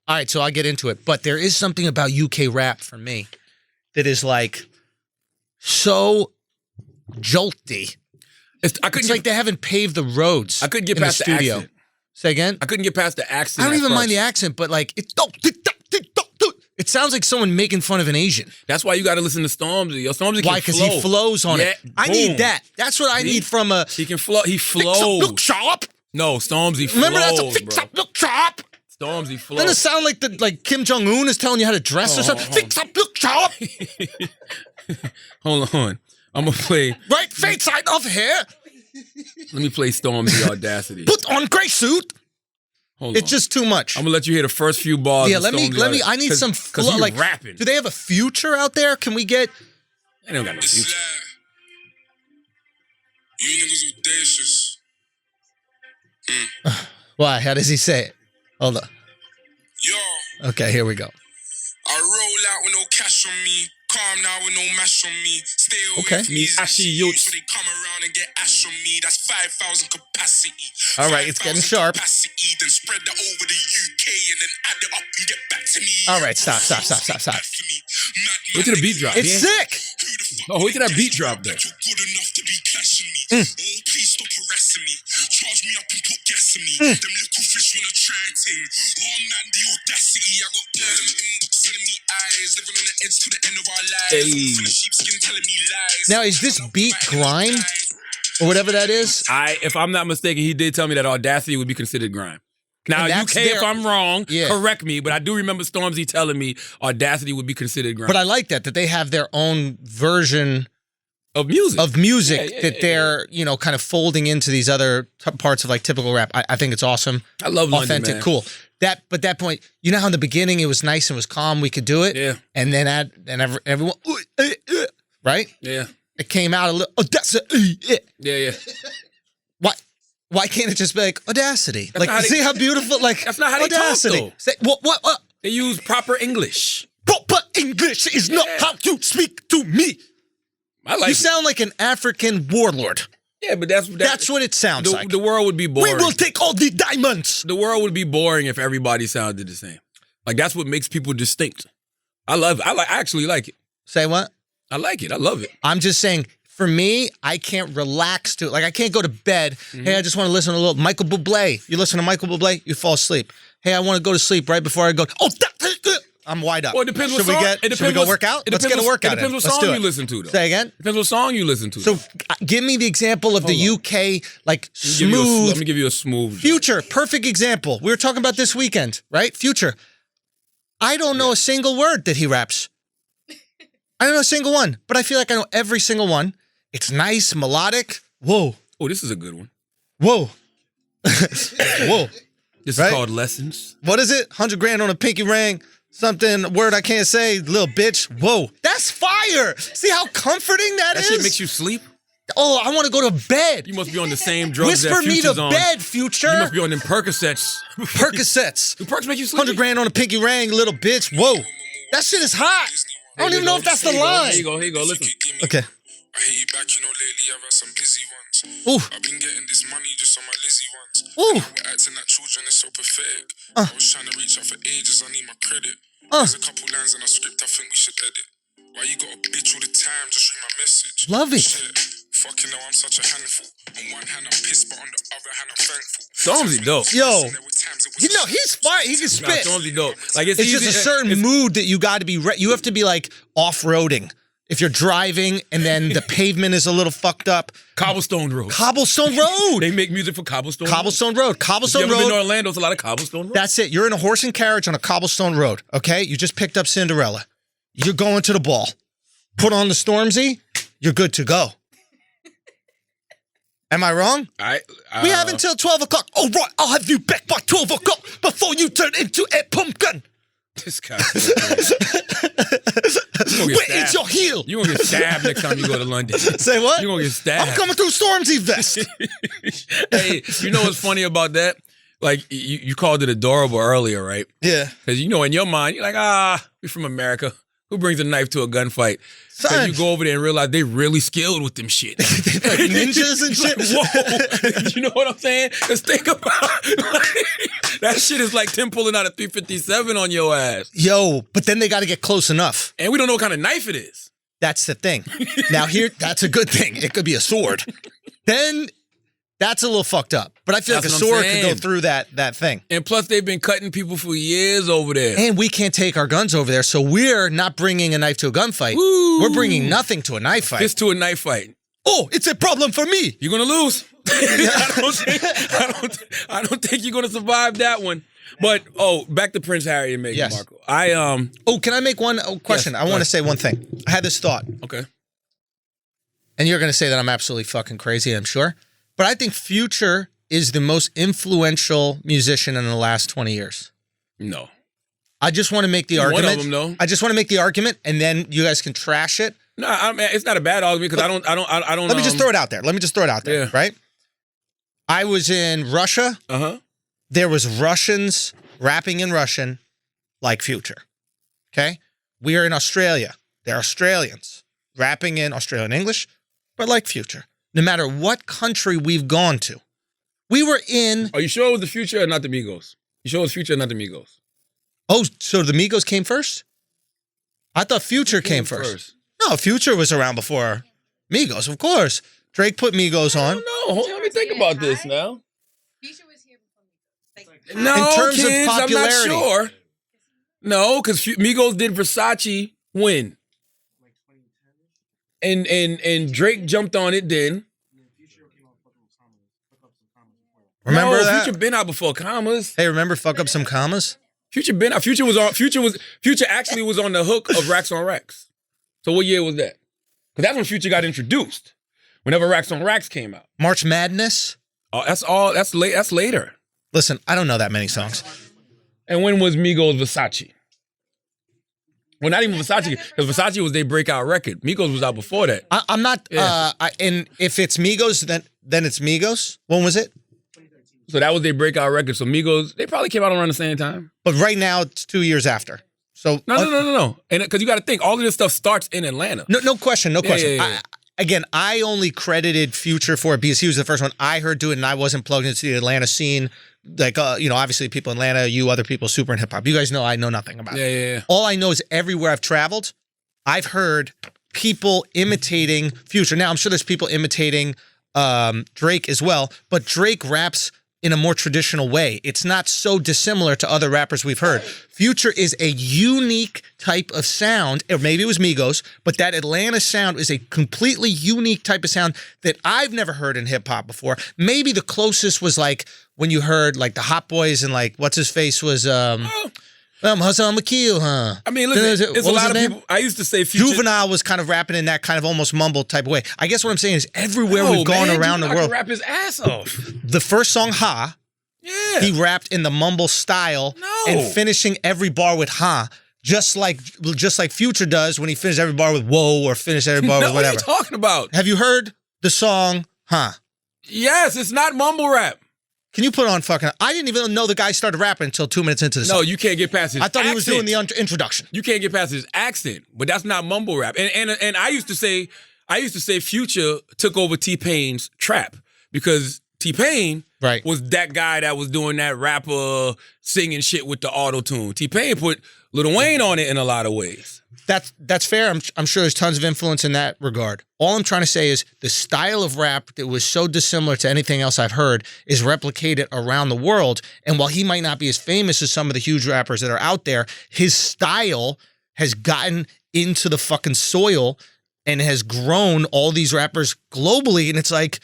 right, so I'll get into it. But there is something about UK rap for me that is like so jolty. It's like they haven't paved the roads. I couldn't get past the accent. Say again? I couldn't get past the accent. I don't even mind the accent, but like it's It sounds like someone making fun of an Asian. That's why you got to listen to Stormzy. Yo, Stormzy Why? can Because flow. he flows on it. I need boom. that. That's what I need from a. He can flow. He flows. Look sharp. No, Stormzy flows, Remember that's a fix bro. up, look sharp. Stormzy flows. Doesn't it sound like Kim Jong Un is telling you how to dress or something? Fix up, look sharp. Hold on. I'm gonna play. Right, fade side of hair. Let me play Stormzy Audacity. Put on gray suit. Hold It's on. just too much. I'm gonna let you hear the first few bars. Yeah, of let me. Stormzy I need some because he's like rapping. Do they have a Future out there? Can we get? They don't got no future. You niggas audacious. Why? How does he say it? Hold on. Yo, Okay, here we go. I roll out with no cash on me. Calm now with no mash on me. Stay away Okay. from Me these ashy youths, youths. so they come around and get ash on me. That's 5,000 capacity. All right, it's getting 5,000 sharp. Capacity, then spread that over the UK and then add it up and get back to me. All right, stop. Wait till the beat drop. It's Yeah. sick. Oh, wait till that beat drop there. You're good enough to be clashing me. Oh, please stop harassing me. Charge me up and put gas in me. Them little fish wanna try and ting. Oh man, the audacity. I got birds in my inbox telling me eyes. Living on the edge to the end of our lives. Hey. Full of sheepskin telling me lies. Now, is this beat grime or whatever that is? If I'm not mistaken, he did tell me that Audacity would be considered grime. Now, And that's UK, if their- I'm wrong, Yeah. correct me, but I do remember Stormzy telling me Audacity would be considered grime. But I like that they have their own version of music. of music Yeah, that they're kind of folding into these other parts of like typical rap. I think it's awesome. I love London, Authentic, man. cool. That point, you know how in the beginning it was nice and was calm, we could do it. Yeah. And then everyone, right? Yeah. It came out a little. Oh, that's a. Yeah. Why can't it just be like Audacity? That's Like, not how see how beautiful? Like That's not how they talk, Audacity. though. Say, what? They use proper English. Proper English is not how you speak to me. I like You it. sound like an African warlord. Yeah, but that's what it sounds like. The world would be We boring. will take all the diamonds. The world would be boring if everybody sounded the same. Like, that's what makes people distinct. I love it. I actually like it. Say what? I like it. I love it. I'm just saying, for me, I can't relax to it. Like, I can't go to bed. Hey, I just want to listen to a little Michael Bublé. You listen to Michael Bublé, you fall asleep. Hey, I want to go to sleep right before I go. Oh, I'm wide up. Well, it depends what Should we song. get? It Should we depends go what- work out? it Let's depends get a what- workout. It depends what in. Let's song do you it. listen to, though. Say again. Depends what song you listen to. So, give me the example of the UK, like Let me smooth give you a smooth. Future. Perfect example. We were talking about this weekend, right? Future. I don't know a single word that he raps. I don't know a single one, but I feel like I know every single one. It's nice, melodic. Whoa. Oh, this is a good one. Whoa. Whoa. This Right? is called Lessons. What is it? 100 grand on a pinky ring. Something, word I can't say, little bitch. Whoa. That's fire. See how comforting that That is? shit makes you sleep. Oh, I want to go to bed. You must be on the same drugs Whisper that me to Future's on. bed, You Future. must be on them Percocets. Percocets. Do Percs make you sleep? 100 grand on a pinky ring, little bitch. Whoa. That shit is hot. I don't even know if that's the line. Here you go. Listen. Okay. I hit you back, lately I've had some busy ones. Ooh. I've been getting this money just on my Lizzie ones. Ooh. Now we're acting like children, it's so pathetic. I was trying to reach out for ages, I need my credit. There's a couple lines in our script I think we should edit. Why you got a bitch all the time, just read my message. Love it. Shit. Fucking hell, I'm such a handful. On one hand I'm pissed, but on the other hand I'm thankful. Stormzy dope. Yo. There were times it was He's fine. He can Nah, spit. Stormzy dope. Like It's just a certain mood that you got to be. You have to be like off-roading. If you're driving and then the pavement is a little fucked up. Cobblestone Road. Cobblestone Road. They make music for Cobblestone. Cobblestone Road. If you Cobblestone ever been to Road. Orlando, it's a lot of Cobblestone Road. That's it. You're in a horse and carriage on a cobblestone road. Okay. You just picked up Cinderella. You're going to the ball. Put on the Stormzy. You're good to go. Am I wrong? We have until 12 o'clock. All right, I'll have you back by 12 o'clock before you turn into a pumpkin. This guy. Where is your heel? You're going to get stabbed next time you go to London. Say what? You're going to get stabbed. I'm coming through Stormzy vest. Hey, you know what's funny about that? Like, you called it adorable earlier, right? Yeah. Because, in your mind, you're like, we're from America. Who brings a knife to a gunfight? Son. Then you go over there and realize they really skilled with them shit. Like ninjas and shit. Whoa. You know what I'm saying? Because think about that shit is like Tim pulling out a 357 on your ass. Yo, but then they got to get close enough. And we don't know what kind of knife it is. That's the thing. Now here, that's a good thing. It could be a sword. Then That's a little fucked up. But I feel That's like a what I'm sword could go saying. through that thing. And plus, they've been cutting people for years over there. And we can't take our guns over there, so we're not bringing a knife to a gunfight. Woo. We're bringing nothing to a knife fight. Fist to a knife fight. Oh, it's a problem for me. You're gonna lose. I don't think you're gonna survive that one. But back to Prince Harry and Meghan Markle. Oh, can I make one question? Yes, I want to say one thing. I had this thought. Okay. And you're going to say that I'm absolutely fucking crazy, I'm sure. But I think Future is the most influential musician in the last 20 years. No. I just want to make the argument. One of them, though. I just want to make the argument, and then you guys can trash it. No, I mean, it's not a bad argument because I don't. Let me just throw it out there. Yeah. Right? I was in Russia. Uh-huh. There was Russians rapping in Russian like Future. Okay? We are in Australia. There are Australians rapping in Australian English, but like Future. No matter what country we've gone to. We were in... Are you sure it was the Future or not the Migos? You sure it was Future or not the Migos? Oh, so the Migos came first? I thought Future came first. No, Future was around before Migos, of course. Drake put Migos on. No, let me think about this now. Future was here before me. No, In terms of kids, popularity. I'm not sure. No, because Migos did Versace when? And Drake jumped on it then. Remember that? Future been out before commas. Hey, remember Fuck Up Some Commas? Future been out. Future actually was on the hook of Racks on Racks. So what year was that? Because that's when Future got introduced. Whenever Racks on Racks came out. March Madness? Oh, that's late. That's later. Listen, I don't know that many songs. And when was Migos Versace? Well, not even Versace, because Versace was their breakout record. Migos was out before that. I'm not, Yeah. and if it's Migos, then it's Migos. When was it? So that was their breakout record. So Migos, they probably came out around the same time. But right now, it's 2 years after. So No. And because you got to think, all of this stuff starts in Atlanta. No question. yeah. I only credited Future for it because he was the first one I heard do it, and I wasn't plugged into the Atlanta scene. Like, obviously people in Atlanta, you other people super in hip hop. You guys know I know nothing about it. Yeah. All I know is everywhere I've traveled, I've heard people imitating Future. Now, I'm sure there's people imitating Drake as well, but Drake raps in a more traditional way. It's not so dissimilar to other rappers we've heard. Future is a unique type of sound, or maybe it was Migos, but that Atlanta sound is a completely unique type of sound that I've never heard in hip hop before. Maybe the closest was like when you heard like the Hot Boys and like what's his face was I'm a kill, huh? I mean, listen, it's a lot of people. I used to say Future. Juvenile was kind of rapping in that kind of almost mumble type of way. I guess what I'm saying is everywhere we've gone around the world. Rap his ass off. The first song, Ha, Yeah. he rapped in the mumble style and finishing every bar with Ha, just like Future does when he finishes every bar with whoa or finish every bar with What are whatever. you talking about? Have you heard the song Ha? Yes, it's not mumble rap. Can you put on fucking... I didn't even know the guy started rapping until 2 minutes into the song. No, you can't get past his I thought accent. he was doing the introduction. You can't get past his accent, but that's not mumble rap. And I used to say Future took over T-Pain's trap because T-Pain was that guy that was doing that rapper singing shit with the auto-tune. T-Pain put Lil Wayne on it in a lot of ways. That's fair. I'm sure there's tons of influence in that regard. All I'm trying to say is the style of rap that was so dissimilar to anything else I've heard is replicated around the world. And while he might not be as famous as some of the huge rappers that are out there, his style has gotten into the fucking soil and has grown all these rappers globally. And it's like,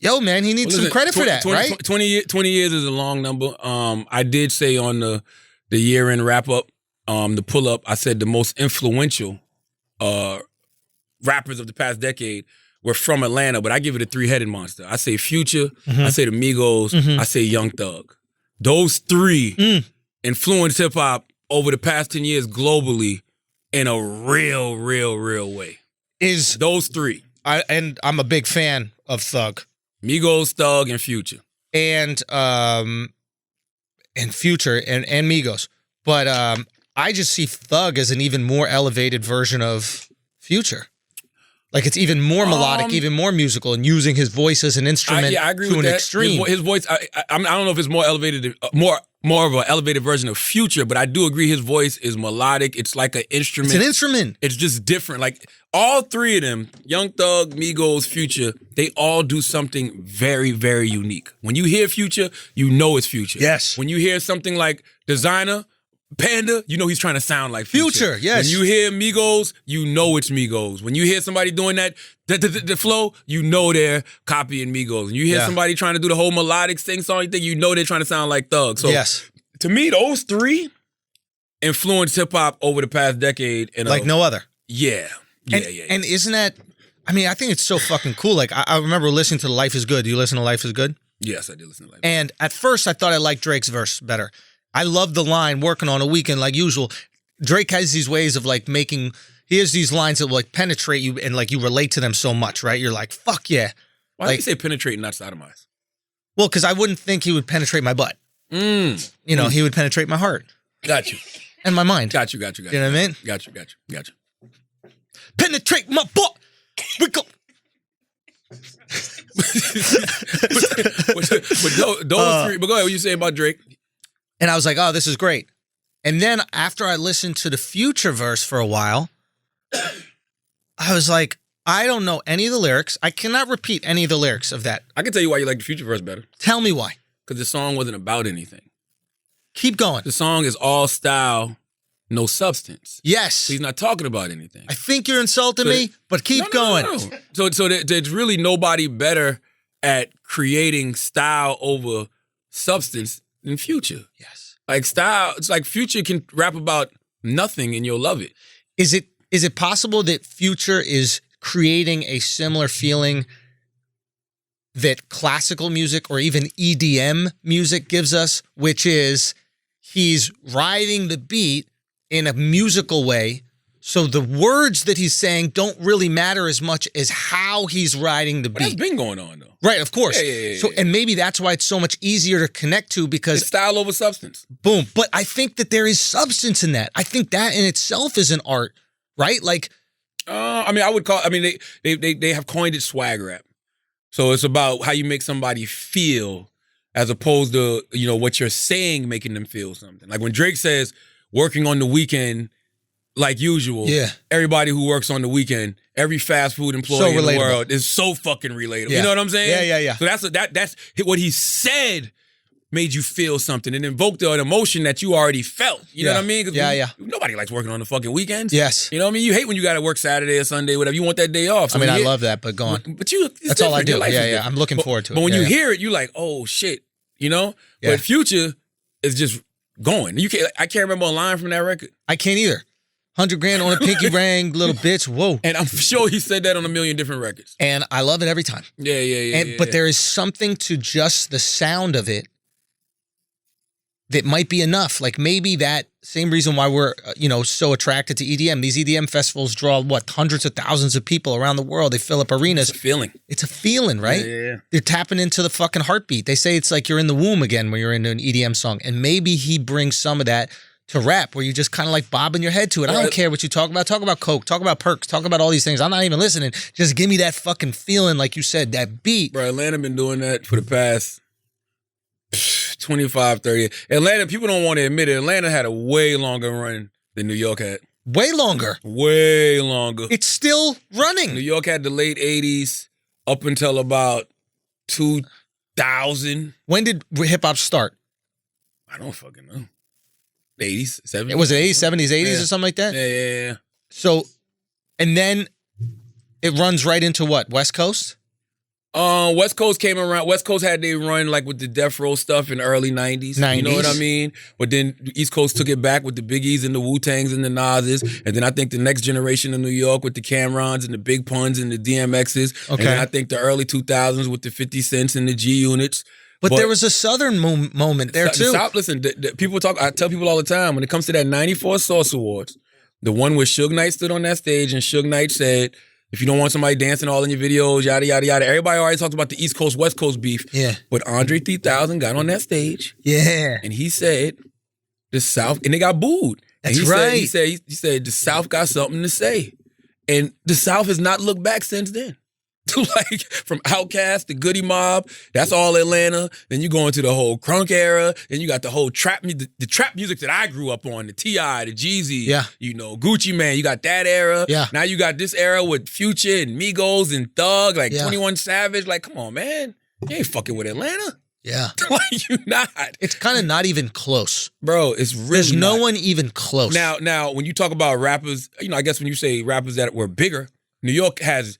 yo, man, he needs some credit for that, right? 20 years is a long number. I did say on the year-end wrap-up, the pull-up, I said the most influential rappers of the past decade were from Atlanta, but I give it a three-headed monster. I say Future, I say the Migos, I say Young Thug. Those three influenced hip-hop over the past 10 years globally in a real way. Is those three. And I'm a big fan of Thug. Migos, Thug, and Future. And Future and Migos. But I just see Thug as an even more elevated version of Future. Like it's even more melodic, even more musical, and using his voice as an instrument I agree to with an that. extreme. His voice, I don't know if it's more elevated, more of an elevated version of Future, but I do agree his voice is melodic. It's like an instrument. It's an instrument. It's just different. Like all three of them, Young Thug, Migos, Future, they all do something very, very unique. When you hear Future, you know it's Future. Yes. When you hear something like Designer, Panda, you know he's trying to sound like Future, yes. When you hear Migos, you know it's Migos. When you hear somebody doing that, the flow, you know they're copying Migos. When you hear somebody trying to do the whole melodic sing song thing, you know they're trying to sound like Thug. So Yes. to me, those three influenced hip hop over the past decade. Like no other. Yeah. And isn't that, I mean, I think it's so fucking cool. Like I remember listening to Life is Good. Do you listen to Life is Good? Yes, I did listen to Life. And at first I thought I liked Drake's verse better. I love the line, working on a weekend like usual. Drake has these ways of like he has these lines that will like penetrate you and like you relate to them so much, right? You're like, fuck yeah. Why do you say penetrate and not sodomize? Well, because I wouldn't think he would penetrate my butt. You know, he would penetrate my heart. Got you. And my mind. Got you. You know what I mean? Got you. Penetrate my butt. We go. But those three, but go ahead, what you say about Drake? And I was like, oh, this is great. And then after I listened to the Future verse for a while, I was like, I don't know any of the lyrics. I cannot repeat any of the lyrics of that. I can tell you why you like the Future verse better. Tell me why. Because the song wasn't about anything. Keep going. The song is all style, no substance. Yes. He's not talking about anything. I think you're insulting me, but keep going. No. So there's really nobody better at creating style over substance than Future. Yes. Like style, it's like Future can rap about nothing and you'll love it. Is it possible that Future is creating a similar feeling that classical music or even EDM music gives us, which is he's riding the beat in a musical way, so the words that he's saying don't really matter as much as how he's riding the beat. That's been going on though. Right, of course. Yeah. So, and maybe that's why it's so much easier to connect to because It's style over substance. boom. But I think that there is substance in that. I think that in itself is an art, right? Like, They have coined it swag rap. So it's about how you make somebody feel as opposed to, you know, what you're saying making them feel something. Like when Drake says working on the weekend like usual, everybody who works on the weekend, every fast food employee in the world is so fucking relatable. You know what I'm saying? Yeah. So that's what he said made you feel something and invoked an emotion that you already felt. You know what I mean? 'Cause nobody likes working on the fucking weekends. Yes. You know what I mean? You hate when you got to work Saturday or Sunday, whatever. You want that day off. So I love that, but go on. But That's all I do. Yeah. I'm looking forward to it. But when you hear it, you like, oh shit, you know? But Future is just going. I can't remember a line from that record. I can't either. 100 grand on a pinky ring, little bitch. Whoa. And I'm sure he said that on a million different records. And I love it every time. But there is something to just the sound of it that might be enough. Like maybe that same reason why we're, so attracted to EDM. These EDM festivals draw, hundreds of thousands of people around the world. They fill up arenas. It's a feeling. It's a feeling, right? Yeah. They're tapping into the fucking heartbeat. They say it's like you're in the womb again when you're into an EDM song. And maybe he brings some of that to rap where you just kind of like bobbing your head to it. I don't care what you talk about. Talk about coke. Talk about perks. Talk about all these things. I'm not even listening. Just give me that fucking feeling like you said, that beat. Bro, Atlanta been doing that for the past 25, 30. Atlanta, people don't want to admit it. Atlanta had a way longer run than New York had. Way longer. Way longer. It's still running. New York had the late 80s up until about 2000. When did hip hop start? I don't fucking know. 80s, 70s. Was it 80s, 70s, 80s or something like that? Yeah. So, and then it runs right into what? West Coast? West Coast came around. West Coast had their run like with the Death Row stuff in the early 90s. You know what I mean? But then East Coast took it back with the Biggies and the Wu-Tangs and the Nas's. And then I think the next generation of New York with the Cam'rons and the Big Puns and the DMXs. Okay. And then I think the early 2000s with the 50 Cents and the G-Units. But there was a Southern moment there too. Listen, people talk. I tell people all the time when it comes to that '94 Source Awards, the one where Suge Knight stood on that stage and Suge Knight said, "If you don't want somebody dancing all in your videos, yada yada yada." Everybody already talks about the East Coast West Coast beef. Yeah. But Andre 3000 got on that stage. Yeah. And he said, "The South," and they got booed. That's and right. He said the South got something to say. And the South has not looked back since then. Like from Outkast to Goody Mob, that's all Atlanta. Then you go into the whole crunk era. Then you got the whole trap, the trap music that I grew up on, the T.I., the Jeezy, Gucci Man. You got that era. Yeah. Now you got this era with Future and Migos and Thug, like 21 Savage. Like, come on, man. You ain't fucking with Atlanta. Yeah. Like, you not. It's kind of not even close. Bro, it's really There's no not. one even close. Now, when you talk about rappers, I guess when you say rappers that were bigger, New York has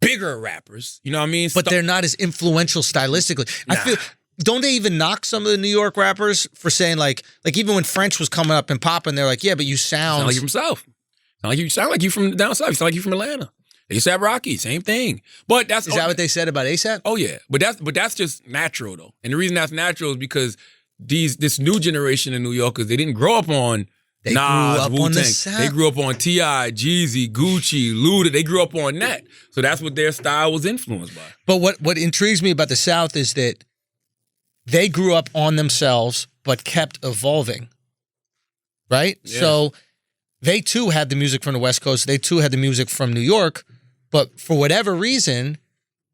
bigger rappers, you know what I mean? But they're not as influential stylistically. I feel, don't they even knock some of the New York rappers for saying like even when French was coming up and popping, they're like, yeah, but you sound like you're from South. You sound like you from down south. You sound like you from Atlanta. ASAP Rocky, same thing. But is that what they said about ASAP? Oh yeah, but that's just natural though. And the reason that's natural is because this new generation of New Yorkers, they didn't grow up on They Nas, grew up on Wu-Tang. the South. They grew up on T.I., Jeezy, Gucci, Luda. They grew up on that. So that's what their style was influenced by. But what intrigues me about the South is that they grew up on themselves, but kept evolving. Right? Yeah. So they too had the music from the West Coast. They too had the music from New York. But for whatever reason,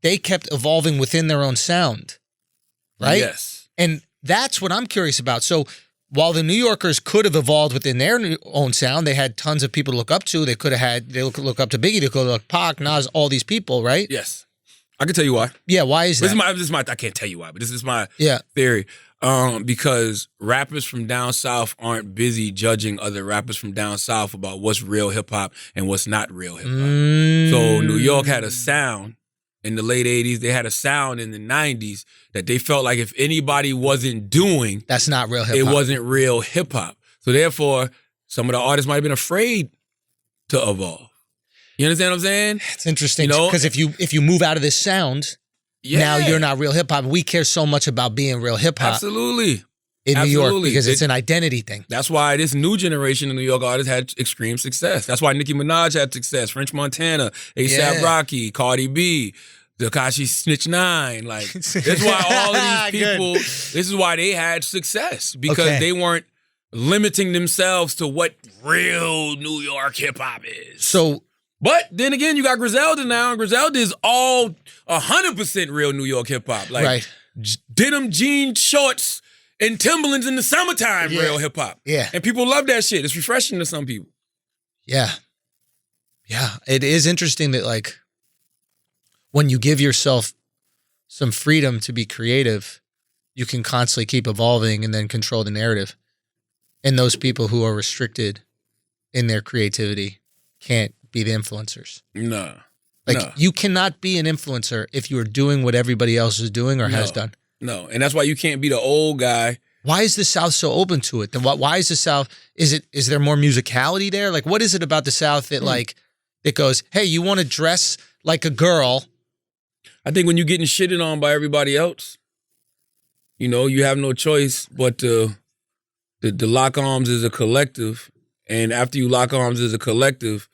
they kept evolving within their own sound. Right? Yes. And that's what I'm curious about. So while the New Yorkers could have evolved within their own sound, they had tons of people to look up to. They could have had, they look up to Biggie, they could look Pac, Nas, all these people, right? Yes. I can tell you why. Yeah, why is that? This is my I can't tell you why, but this is my Yeah. theory. Because rappers from down south aren't busy judging other rappers from down south about what's real hip hop and what's not real hip hop. So New York had a sound in the late 80s. They had a sound in the 90s that they felt like if anybody wasn't doing, That's not real hip it hop. wasn't real hip hop. So therefore, some of the artists might have been afraid to evolve. You understand what I'm saying? It's interesting You know, because if you move out of this sound, now you're not real hip hop. We care so much about being real hip hop Absolutely. in New York Absolutely. because it's an identity thing. That's why this new generation of New York artists had extreme success. That's why Nicki Minaj had success. French Montana, A$AP Yeah. Rocky, Cardi B, Tekashi Snitch 9. Like, that's why all of these people, this is why they had success. Because Okay. they weren't limiting themselves to what real New York hip hop is. So But then again, you got Griselda now, and Griselda is all 100% real New York hip hop. Like, Right. denim jean shorts and Timberlands in the summertime, Yeah. real hip hop. Yeah. And people love that shit. It's refreshing to some people. yeah. Yeah. It is interesting that like when you give yourself some freedom to be creative, you can constantly keep evolving and then control the narrative. And those people who are restricted in their creativity can't be the influencers. Nah. Like No. you cannot be an influencer if you are doing what everybody else is doing or has done. No. And that's why you can't be the old guy. Why is the South so open to it? Then why is the South? Is there more musicality there? Like what is it about the South that like it goes, hey, you want to dress like a girl? I think when you're getting shitted on by everybody else, you have no choice but to lock arms as a collective. And after you lock arms as a collective,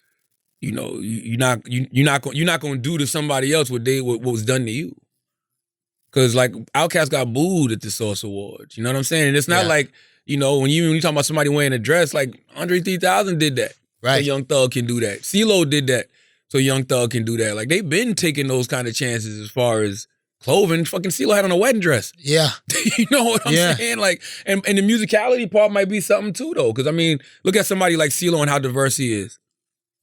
you're not going to do to somebody else what was done to you. Because like Outkast got booed at the Source Awards. You know what I'm saying? And it's not like when you talk about somebody wearing a dress, like Andre 3000 did that. Right. So Young Thug can do that. CeeLo did that. So Young Thug can do that. Like they've been taking those kind of chances as far as clothing. Fucking CeeLo had on a wedding dress. Yeah. You know what I'm saying? Like, and the musicality part might be something too, though. Because I mean, look at somebody like CeeLo and how diverse he is.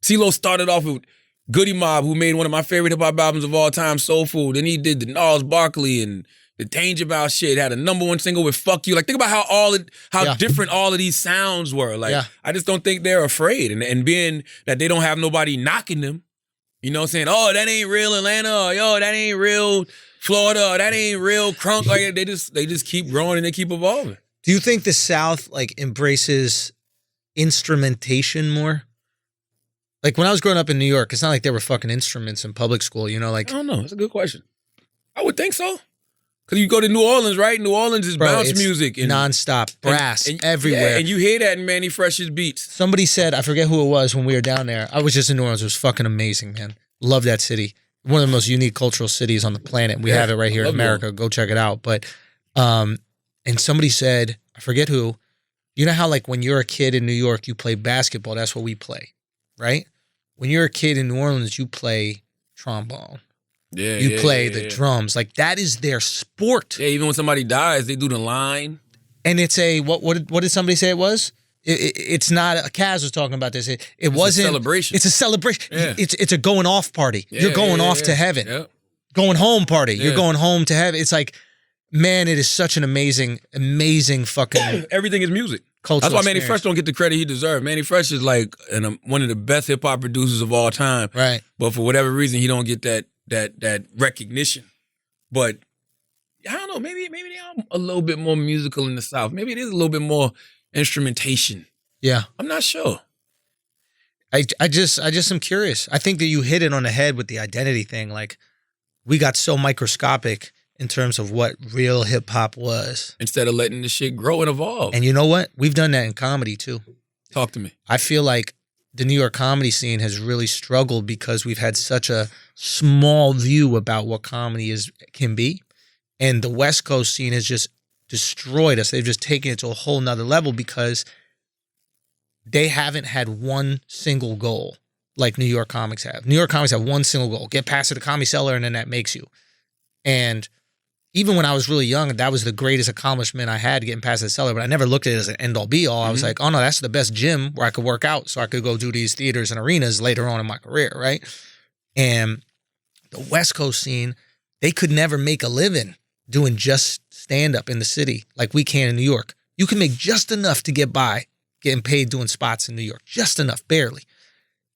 CeeLo started off with Goody Mob, who made one of my favorite hip hop albums of all time, Soul Food. Then he did the Gnarls Barkley and the Danger Mouse shit. Had a #1 single with Fuck You. Like, think about how different all of these sounds were. Like, I just don't think they're afraid. And being that they don't have nobody knocking them, saying, oh, that ain't real Atlanta, or yo, that ain't real Florida, or that ain't real crunk. Like they just keep growing and they keep evolving. Do you think the South like embraces instrumentation more? Like when I was growing up in New York, it's not like there were fucking instruments in public school, like I don't know. That's a good question. I would think so. Because you go to New Orleans, right? New Orleans is bounce it's music. And nonstop, brass everywhere. Yeah, and you hear that in Manny Fresh's beats. Somebody said, I forget who it was when we were down there. I was just in New Orleans. It was fucking amazing, man. Love that city. One of the most unique cultural cities on the planet. We have it right here in America. Go check it out. But, and somebody said, I forget who, you know how like when you're a kid in New York, you play basketball. That's what we play, right? when you're a kid in New Orleans, you play trombone. Yeah, You play the drums. Like, that is their sport. Yeah, even when somebody dies, they do the line. And it's a, what did somebody say it was? It's not, Kaz was talking about this. It wasn't. A celebration. It's a celebration. Yeah. It's a going off party. You're going off to heaven. Yeah. Going home party. Yeah. You're going home to heaven. It's like, man, it is such an amazing fucking Everything is music. cultural That's why Manny experience. Fresh don't get the credit he deserves. Manny Fresh is like one of the best hip hop producers of all time. Right. But for whatever reason, he don't get that recognition. But I don't know. Maybe they are a little bit more musical in the South. Maybe it is a little bit more instrumentation. Yeah. I'm not sure. I just am curious. I think that you hit it on the head with the identity thing. Like, we got so microscopic in terms of what real hip hop was. Instead of letting the shit grow and evolve. And you know what? We've done that in comedy too. Talk to me. I feel like the New York comedy scene has really struggled because we've had such a small view about what comedy can be. And the West Coast scene has just destroyed us. They've just taken it to a whole nother level because they haven't had one single goal like New York comics have. New York comics have one single goal: get past the Comedy Cellar, and then that makes you. And even when I was really young, that was the greatest accomplishment I had, getting past the cellar. But I never looked at it as an end all be all. I was like, oh no, that's the best gym where I could work out, so I could go do these theaters and arenas later on in my career, right? And the West Coast scene, they could never make a living doing just stand up in the city like we can in New York. You can make just enough to get by getting paid doing spots in New York, just enough, barely.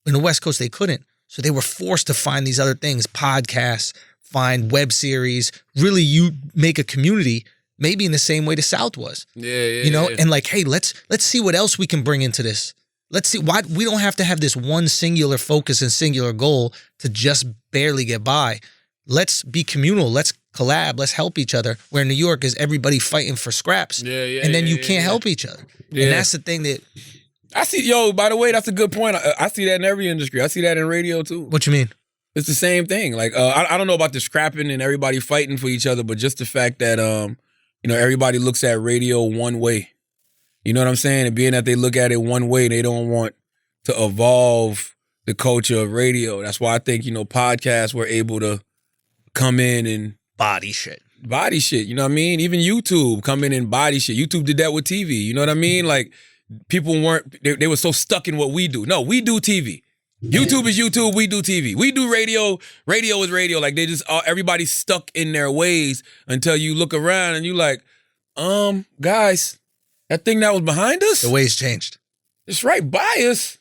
In the West Coast, they couldn't. So they were forced to find these other things, podcasts, find web series, really you make a community, maybe in the same way the South was. Yeah. And like, hey, let's see what else we can bring into this. Let's see why we don't have to have this one singular focus and singular goal to just barely get by. Let's be communal. Let's collab. Let's help each other. Where New York is everybody fighting for scraps. And then you can't help each other. Yeah. And that's the thing that. I see, by the way, that's a good point. I see that in every industry. I see that in radio too. What you mean? It's the same thing. Like, I don't know about the scrapping and everybody fighting for each other, but just the fact that, everybody looks at radio one way. You know what I'm saying? And being that they look at it one way, they don't want to evolve the culture of radio. That's why I think, podcasts were able to come in and Body shit. You know what I mean? Even YouTube come in and body shit. YouTube did that with TV. You know what I mean? Like, people they were so stuck in what we do. No, we do TV. YouTube is YouTube, we do TV. We do radio, radio is radio. Like, they just, everybody's stuck in their ways until you look around and you like, guys, that thing that was behind us, The ways changed. it's right by us.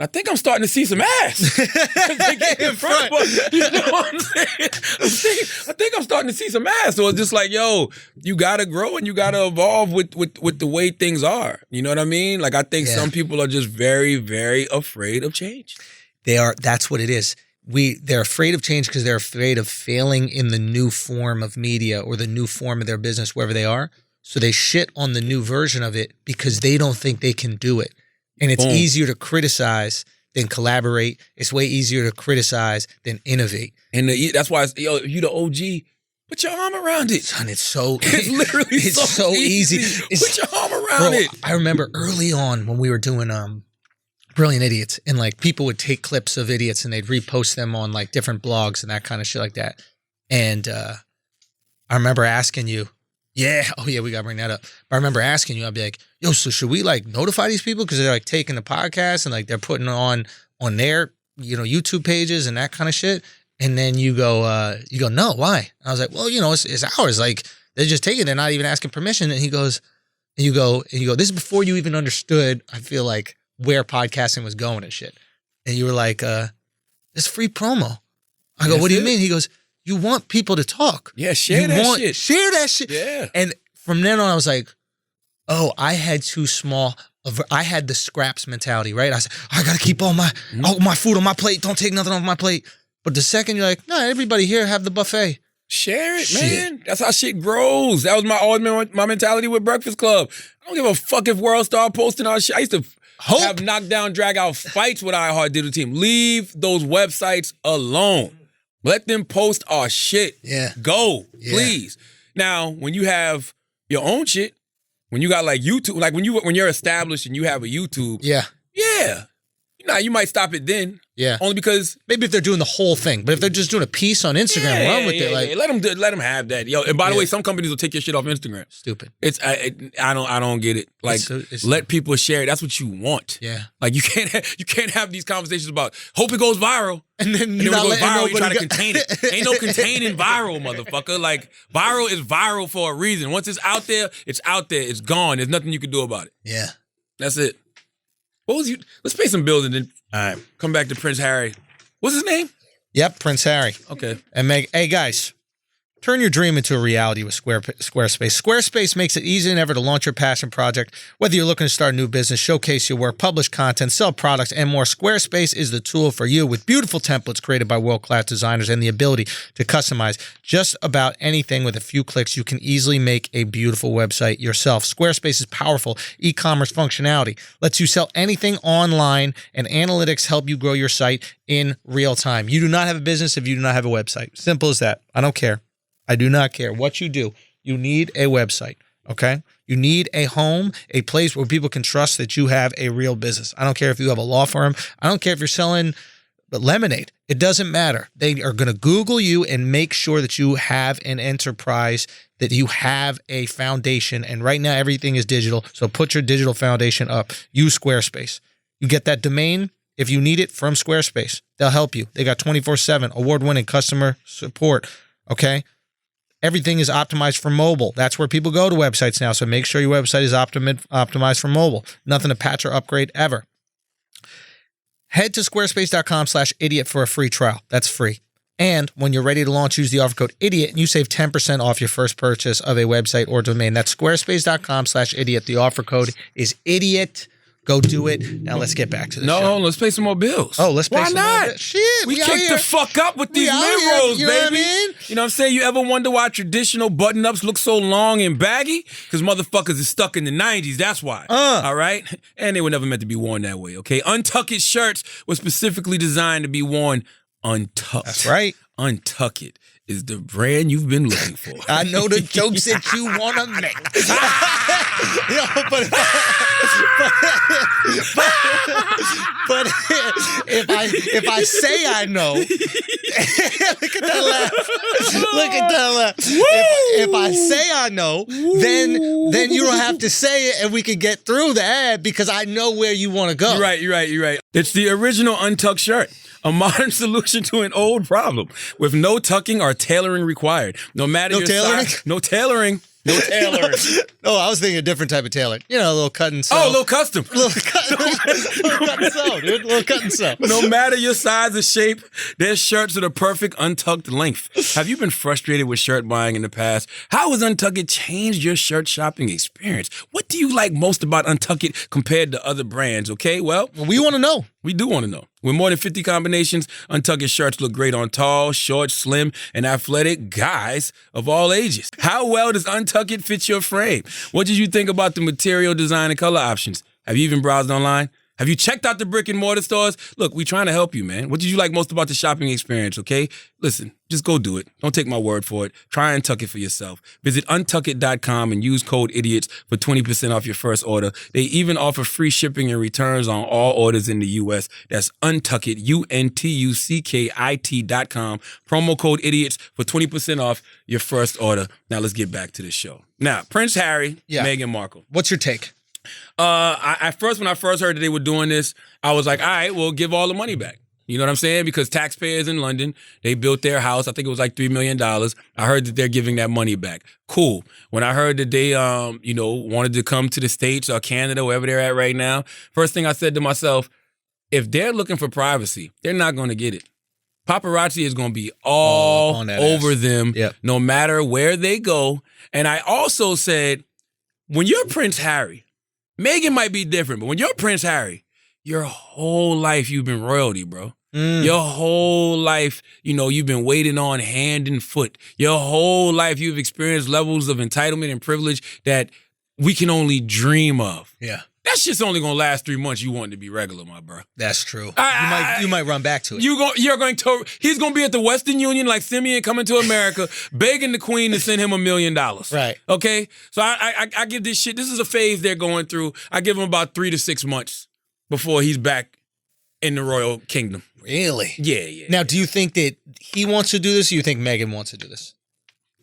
I think I'm starting to see some ass. in front of us. You know what I'm saying? I think I'm starting to see some ass. So it's just like, yo, you gotta grow and you gotta evolve with the way things are. You know what I mean? Like, I think some people are just very, very afraid of change. That's what it is. They're afraid of change because they're afraid of failing in the new form of media or the new form of their business, wherever they are. So they shit on the new version of it because they don't think they can do it. And it's easier to criticize than collaborate. It's way easier to criticize than innovate. And that's why, you the OG, put your arm around it. Son, it's literally it's so easy. Put your arm around it. I remember early on when we were doing Brilliant Idiots, and like people would take clips of idiots and they'd repost them on like different blogs and that kind of shit like that. And I remember asking you, we gotta bring that up. But I remember asking you, I'd be like, yo, so should we like notify these people? Because they're like taking the podcast and like they're putting it on their, YouTube pages and that kind of shit. And then you go, no, why? I was like, well, it's ours. Like, they're just taking it. They're not even asking permission. And he goes, and you go, this is before you even understood, I feel like, where podcasting was going and shit. And you were like, it's free promo. I go, what do you mean? He goes, you want people to talk. Yeah, share that shit. Yeah. And from then on, I was like, oh, I had too small. I had the scraps mentality, right? I said, I got to keep all my food on my plate. Don't take nothing off my plate. But the second you're like, no, everybody here have the buffet. Share it, man. That's how shit grows. That was my mentality with Breakfast Club. I don't give a fuck if World Star posting our shit. I used to have knockdown, drag out fights with our Hard Digital team. Leave those websites alone. Let them post our shit. Yeah. Go, please. Now, when you have your own shit, when you got like YouTube, like when you're established and you have a YouTube, Nah, you might stop it then. Yeah. Only because Maybe if they're doing the whole thing, but if they're just doing a piece on Instagram, run with it. Like, let them have that. Yo, and by the way, some companies will take your shit off Instagram. Stupid. It's I don't get it. Like, It's let people share it. That's what you want. Yeah. Like you can't have these conversations about hope it goes viral. And then And you're then when not it goes letting viral, you try nobody to contain it. Ain't no containing viral, motherfucker. Like, viral is viral for a reason. Once it's out there, it's out there. It's gone. There's nothing you can do about it. Yeah. That's it. What was you? Let's pay some bills and then come back to Prince Harry. What's his name? Yep, Prince Harry. Okay. And Meg, hey guys, turn your dream into a reality with Squarespace. Squarespace makes it easier than ever to launch your passion project. Whether you're looking to start a new business, showcase your work, publish content, sell products, and more, Squarespace is the tool for you with beautiful templates created by world-class designers and the ability to customize just about anything with a few clicks. You can easily make a beautiful website yourself. Squarespace's powerful e-commerce functionality lets you sell anything online, and analytics help you grow your site in real time. You do not have a business if you do not have a website. Simple as that. I don't care. I do not care what you do. You need a website, okay? You need a home, a place where people can trust that you have a real business. I don't care if you have a law firm. I don't care if you're selling lemonade. It doesn't matter. They are going to Google you and make sure that you have an enterprise, that you have a foundation. And right now, everything is digital. So put your digital foundation up. Use Squarespace. You get that domain if you need it from Squarespace. They'll help you. They got 24/7 award-winning customer support, okay? Everything is optimized for mobile. That's where people go to websites now. So make sure your website is optimized for mobile. Nothing to patch or upgrade ever. Head to squarespace.com/idiot for a free trial. That's free. And when you're ready to launch, use the offer code IDIOT and you save 10% off your first purchase of a website or domain. That's squarespace.com/idiot. The offer code is IDIOT. Go do it. Now let's get back to the show. No, let's pay some more bills. Oh, let's pay Why some not? more bills. Shit, we kicked here. the fuck up with these out mid here, rolls, you baby. know what I mean? You know what I'm saying? You ever wonder why traditional button ups look so long and baggy? Because motherfuckers is stuck in the 90s. That's why. All right? And they were never meant to be worn that way, okay? Untucked shirts were specifically designed to be worn untucked. That's right. Untucked is the brand you've been looking for. I know the jokes that you want to make. Yo, but if I say I know, look at that laugh. Look at that laugh. If I say I know, then you don't have to say it, and we can get through the ad because I know where you want to go. You're right. It's the original untucked shirt. A modern solution to an old problem with no tucking or tailoring required. No matter your size. No tailoring. No tailoring. No, I was thinking a different type of tailoring. You know, a little cut and sew. Oh, a little custom. Little cut and sew, dude. Little cut and sew. No matter your size or shape, there's shirts of the perfect untucked length. Have you been frustrated with shirt buying in the past? How has Untucked changed your shirt shopping experience? What do you like most about Untucked compared to other brands? Okay, well, we want to know. We do want to know. With more than 50 combinations, Untucked shirts look great on tall, short, slim, and athletic guys of all ages. How well does Untucked fit your frame? What did you think about the material, design, and color options? Have you even browsed online? Have you checked out the brick and mortar stores? Look, we trying to help you, man. What did you like most about the shopping experience, okay? Listen, just go do it. Don't take my word for it. Try Untucked for yourself. Visit untucked.com and use code IDIOTS for 20% off your first order. They even offer free shipping and returns on all orders in the U.S. That's Untucked, UNTUCKIT.com. Promo code IDIOTS for 20% off your first order. Now let's get back to the show. Now, Prince Harry, Meghan Markle. What's your take? When I first heard that they were doing this, I was like, all right, well, give all the money back. You know what I'm saying? Because taxpayers in London, they built their house. I think it was like $3 million. I heard that they're giving that money back. Cool. When I heard that they, wanted to come to the States or Canada, wherever they're at right now, first thing I said to myself, if they're looking for privacy, they're not going to get it. Paparazzi is going to be all over them, no matter where they go. And I also said, when you're Prince Harry, Meghan might be different, but when you're Prince Harry, your whole life you've been royalty, bro. Your whole life, you've been waiting on hand and foot. Your whole life you've experienced levels of entitlement and privilege that we can only dream of. Yeah. That shit's only gonna last 3 months. You want it to be regular, my bro. That's true. You might run back to it. He's gonna be at the Western Union like Simeon coming to America, begging the Queen to send him $1 million. Right. Okay. So I give this shit. This is a phase they're going through. I give him about 3 to 6 months before he's back in the royal kingdom. Really? Yeah. Now, do you think that he wants to do this, or you think Meghan wants to do this?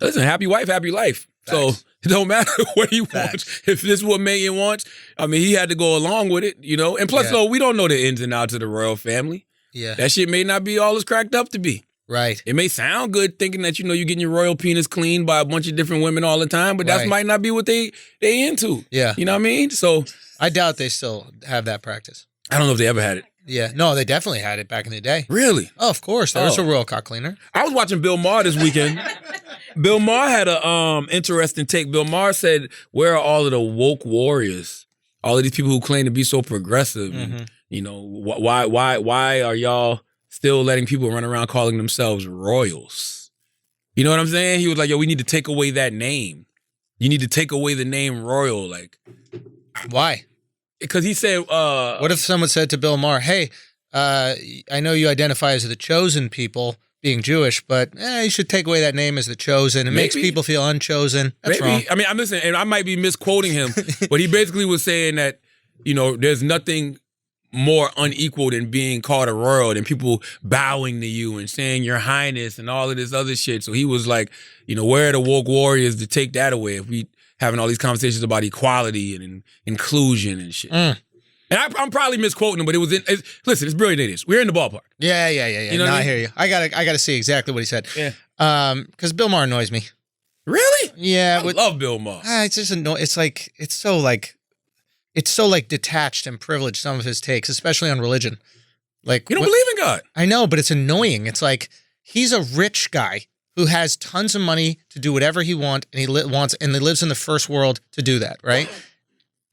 Listen, happy wife, happy life. Facts. So it don't matter what he wants. If this is what Meghan wants, I mean, he had to go along with it, you know? And plus, though, we don't know the ins and outs of the royal family. Yeah. That shit may not be all it's cracked up to be. Right. It may sound good thinking that, you know, you're getting your royal penis cleaned by a bunch of different women all the time, but that might not be what they into. Yeah. You know what I mean? So I doubt they still have that practice. I don't know if they ever had it. Yeah. No, they definitely had it back in the day. Really? Oh, of course. There was a royal cock cleaner. I was watching Bill Maher this weekend. Bill Maher had a interesting take. Bill Maher said, "Where are all of the woke warriors? All of these people who claim to be so progressive? And, you know, why are y'all still letting people run around calling themselves royals?" You know what I'm saying? He was like, "Yo, we need to take away that name. You need to take away the name royal." Like, why? Because he said, what if someone said to Bill Maher, "Hey, I know you identify as the chosen people, being Jewish, but you should take away that name as the chosen. It makes people feel unchosen." That's wrong. I mean, I'm listening, and I might be misquoting him, but he basically was saying that, you know, there's nothing more unequal than being called a royal, than people bowing to you and saying your highness and all of this other shit. So he was like, you know, where are the woke warriors to take that away if we having all these conversations about equality and inclusion and shit. And I'm probably misquoting him, but listen, it's brilliant idiots. We're in the ballpark. Yeah. You know no, what I I mean? hear you. I gotta see exactly what he said. Yeah. Because Bill Maher annoys me. Really? Yeah. I love Bill Maher. It's just it's so detached and privileged, some of his takes, especially on religion. Like, you don't believe in God. I know, but it's annoying. It's like he's a rich guy who has tons of money to do whatever he wants, and he lives in the first world to do that, right?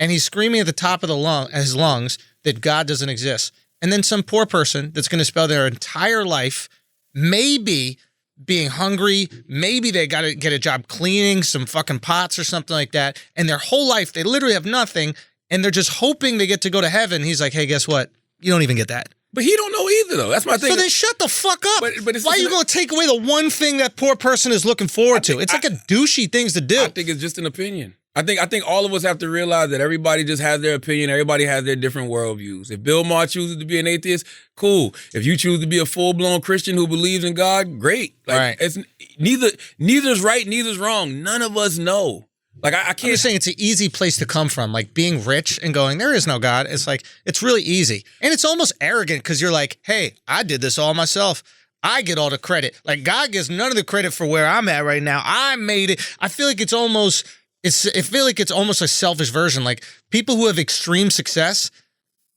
And he's screaming at the top of his lungs that God doesn't exist. And then some poor person that's going to spend their entire life maybe being hungry, maybe they got to get a job cleaning some fucking pots or something like that, and their whole life they literally have nothing, and they're just hoping they get to go to heaven. He's like, "Hey, guess what? You don't even get that." But he don't know either, though. That's my thing. So then shut the fuck up. But why are you going to take away the one thing that poor person is looking forward to? It's like a douchey things to do. I think it's just an opinion. I think all of us have to realize that everybody just has their opinion. Everybody has their different worldviews. If Bill Maher chooses to be an atheist, cool. If you choose to be a full-blown Christian who believes in God, great. Like, right. It's neither's right, neither's wrong. None of us know. Like, I can't. I'm just saying it's an easy place to come from. Like being rich and going, there is no God. It's like, it's really easy. And it's almost arrogant because you're like, hey, I did this all myself. I get all the credit. Like God gets none of the credit for where I'm at right now. I made it. I feel like it's almost a selfish version. Like people who have extreme success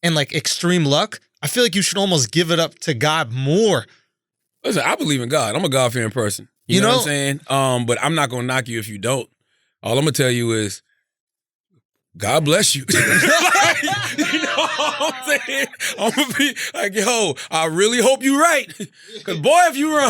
and like extreme luck, I feel like you should almost give it up to God more. Listen, I believe in God. I'm a God-fearing person. You know what I'm saying? But I'm not going to knock you if you don't. All I'm going to tell you is, God bless you. You know what I'm saying? I'm going to be like, yo, I really hope you're right. Because, boy, if you're wrong,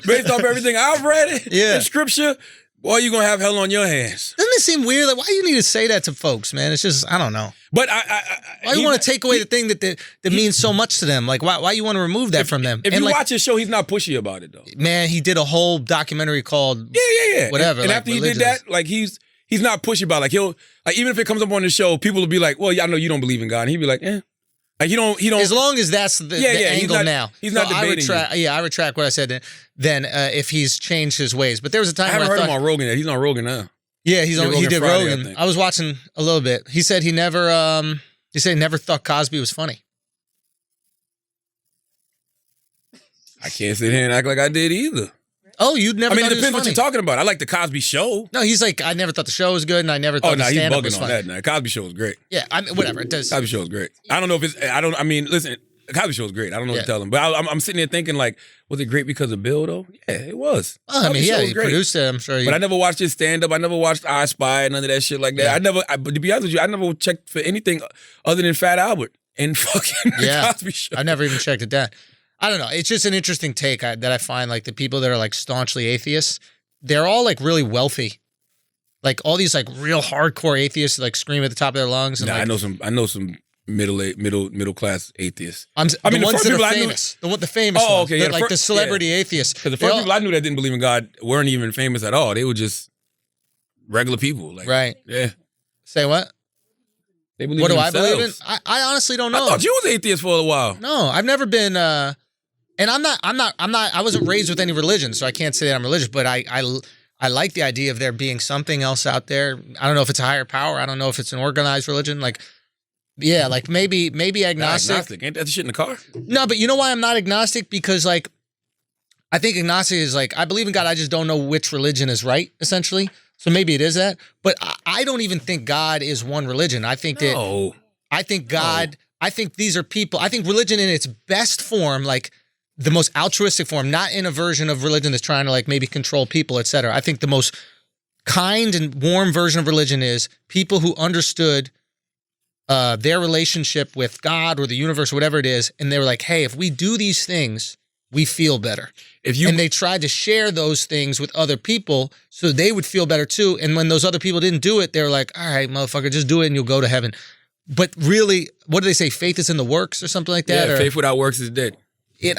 based off everything I've read in Scripture, boy, you're going to have hell on your hands. Doesn't it seem weird? Like, why do you need to say that to folks, man? It's just, I don't know. But why you want to take away the thing that means so much to them? Like, why you want to remove that from them? If you watch his show, he's not pushy about it, though. Man, he did a whole documentary called whatever. And like, after he did that, like he's not pushy about it. Like even if it comes up on the show, people will be like, "Well, yeah, I know you don't believe in God," and he'd be like, "Eh." Like he don't. As long as that's the angle now. He's not debating. I retract what I said. Then if he's changed his ways, but there was a time I haven't heard him on Rogan yet. He's on Rogan now. Yeah, he did Friday, Rogan. I was watching a little bit. He said he never. He said he never thought Cosby was funny. I can't sit here and act like I did either. Oh, you'd never. I mean, thought it depends he was what you're talking about. I like the Cosby Show. No, he's like, I never thought the show was good, and I never thought the stand-up was he's bugging on funny. that. Now, Cosby Show is great. Yeah, I mean, whatever it does. Cosby Show is great. I don't know if it's. I mean, listen, Cosby Show is great. I don't know what to tell him, but I'm sitting there thinking like, was it great because of Bill though? Yeah, it was. Well, I mean, yeah, he produced it. I'm sure. But I never watched his stand-up. I never watched I Spy, none of that shit like that. Yeah. But to be honest with you, I never checked for anything other than Fat Albert and fucking Cosby Show. I never even checked it down. I don't know. It's just an interesting take that I find. Like the people that are like staunchly atheists, they're all like really wealthy. Like all these like real hardcore atheists like scream at the top of their lungs. And nah, like, I know some middle class atheists. I mean, the ones that are famous. The famous ones. Okay, Like the celebrity atheists. Because the first people I knew that didn't believe in God weren't even famous at all. They were just regular people. Like, right. Yeah. Say what? They believe What in do I believe in? themselves. I honestly don't know. I thought you was atheist for a while. No, I've never been. And I'm not. I wasn't raised with any religion, so I can't say that I'm religious. But I like the idea of there being something else out there. I don't know if it's a higher power. I don't know if it's an organized religion. Like, yeah, like maybe agnostic. Ain't that the shit in the car? No, but you know why I'm not agnostic? Because like, I think agnostic is like, I believe in God. I just don't know which religion is right, essentially. So maybe it is that. But I don't even think God is one religion. I think that. I think God. I think these are people. I think religion in its best form, like the most altruistic form, not in a version of religion that's trying to like maybe control people, et cetera. I think the most kind and warm version of religion is people who understood their relationship with God or the universe or whatever it is, and they were like, hey, if we do these things, we feel better. And they tried to share those things with other people so they would feel better too. And when those other people didn't do it, they were like, all right, motherfucker, just do it and you'll go to heaven. But really, what do they say? Faith is in the works or something like that? Yeah, or, faith without works is dead.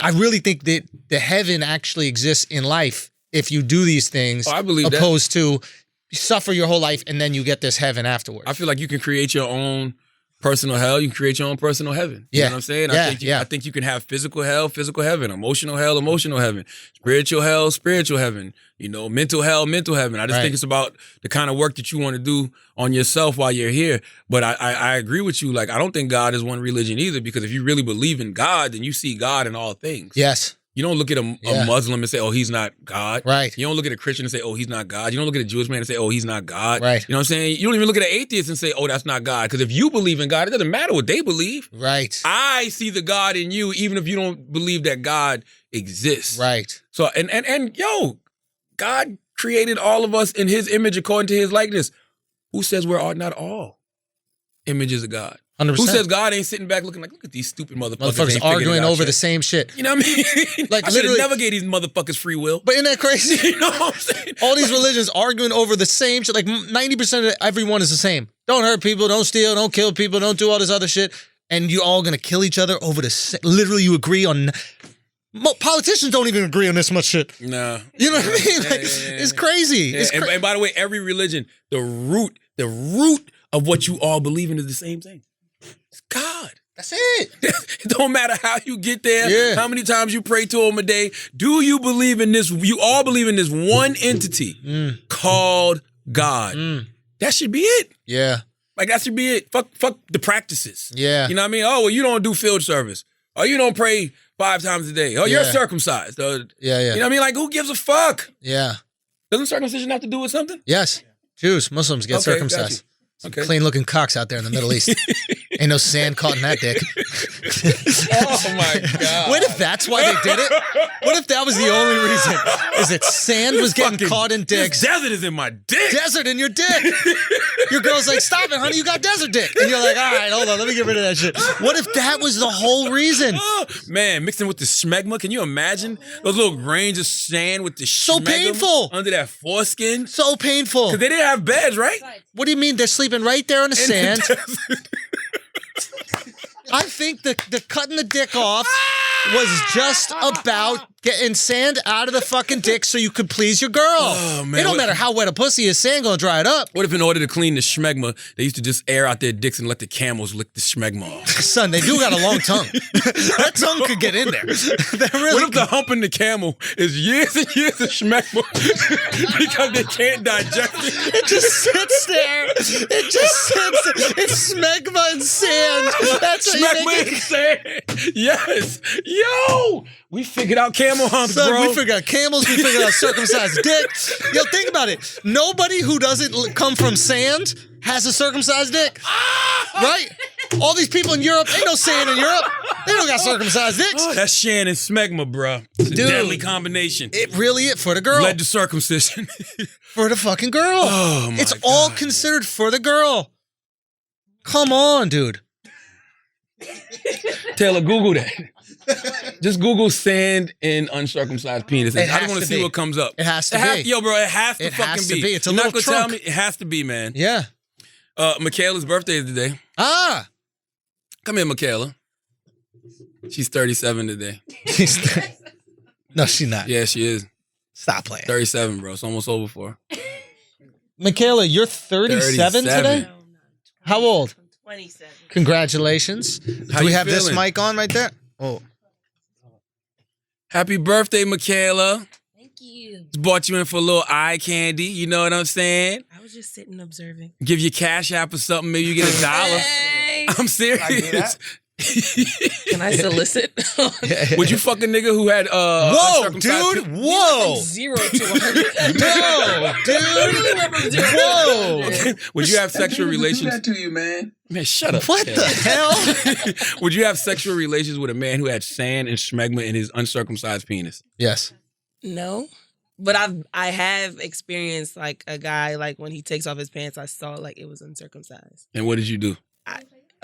I really think that the heaven actually exists in life if you do these things, I believe opposed to suffer your whole life and then you get this heaven afterwards. I feel like you can create your own personal hell. You can create your own personal heaven. You know what I'm saying? I think you can have physical hell, physical heaven, emotional hell, emotional heaven, spiritual hell, spiritual heaven, mental hell, mental heaven. I just think it's about the kind of work that you want to do on yourself while you're here. But I agree with you. Like, I don't think God is one religion either, because if you really believe in God, then you see God in all things. Yes. You don't look at a Muslim and say, oh, he's not God. Right. You don't look at a Christian and say, oh, he's not God. You don't look at a Jewish man and say, oh, he's not God. Right. You know what I'm saying? You don't even look at an atheist and say, oh, that's not God. Because if you believe in God, it doesn't matter what they believe. Right. I see the God in you, even if you don't believe that God exists. Right. So, and God created all of us in his image according to his likeness. Who says we're not all images of God? 100%. Who says God ain't sitting back looking like, look at these stupid motherfuckers arguing over the same shit. You know what I mean? Like, I should have never gave these motherfuckers free will. But isn't that crazy? You know what I'm saying? All these religions arguing over the same shit. Like 90% of everyone is the same. Don't hurt people, don't steal, don't kill people, don't do all this other shit. And you're all going to kill each other over the same. Literally, you agree on. Politicians don't even agree on this much shit. Nah. You know what I mean? Like, it's crazy. Yeah. And by the way, every religion, the root of what you all believe in is the same thing. It's God. That's it. It don't matter how you get there, how many times you pray to him a day. Do you believe in this? You all believe in this one entity called God. That should be it. Yeah. Like, that should be it. Fuck the practices. Yeah. You know what I mean? Oh, well, you don't do field service. Oh, you don't pray 5 times a day. Oh, you're circumcised. Yeah. You know what I mean? Like, who gives a fuck? Yeah. Doesn't circumcision have to do with something? Yes. Jews, Muslims get circumcised. Okay. Clean looking cocks out there in the Middle East. Ain't no sand caught in that dick. Oh my God. What if that's why they did it? What if that was the only reason? Is that sand was getting caught in dicks? This desert is in my dick. Desert in your dick. Your girl's like, stop it, honey, you got desert dick. And you're like, all right, hold on, let me get rid of that shit. What if that was the whole reason? Man, mixing with the smegma. Can you imagine those little grains of sand with the So smegma painful. under that foreskin? So painful. Because they didn't have beds, right? What do you mean? They're sleeping right there in the sand. I think the cutting the dick off was just about getting sand out of the fucking dick so you could please your girl. Oh, man. It don't matter how wet a pussy is, sand gonna dry it up. What if in order to clean the smegma, they used to just air out their dicks and let the camels lick the smegma off? Son, they do got a long tongue. That tongue could get in there. What if the humping the camel is years and years of smegma because they can't digest it? It just sits there. It just sits there. It's smegma and sand. That's how you Smegma make and it. sand. Yes. Yo, we figured out camel humps, Son, bro. we figured out camels, we figured out circumcised dick. Yo, think about it. Nobody who doesn't come from sand has a circumcised dick. Right? All these people in Europe, ain't no sand in Europe. They don't got circumcised dicks. Oh, that's Shan and smegma, bro. It's a Dude, deadly combination. It really is for the girl. Led to circumcision. For the fucking girl. Oh, my It's God. all considered for the girl. Come on, dude. Taylor, Google that. Just Google sand and uncircumcised penis. It I has just want to to see be. what comes up. It has to be. Yo, bro, it has to It fucking has to be. be. It's a You're little not gonna tell trunk. me it has to be, man. Yeah. Michaela's birthday is today. Ah. Come here, Michaela. She's 37 today. No, she's not. Yeah, she is. Stop playing. 37, bro. It's almost over for her. Michaela, you're 37 today? How old? 27. Congratulations. How Do we you have this feeling? mic on right there? Oh. Happy birthday, Michaela. Thank you. Just bought you in for a little eye candy. You know what I'm saying? I was just sitting observing. Give you Cash App or something. Maybe you get $1. Hey. I'm serious. Can I solicit? Would you fuck a nigga who had Whoa, uncircumcised dude. pe- Whoa. 0 to 100. No, dude. Whoa. Would you have sexual relations? to you, man. Man, shut up. What the hell? Would you have sexual relations with a man who had sand and smegma in his uncircumcised penis? Yes. No. But I have experienced like a guy, like when he takes off his pants, I saw like it was uncircumcised. And what did you do?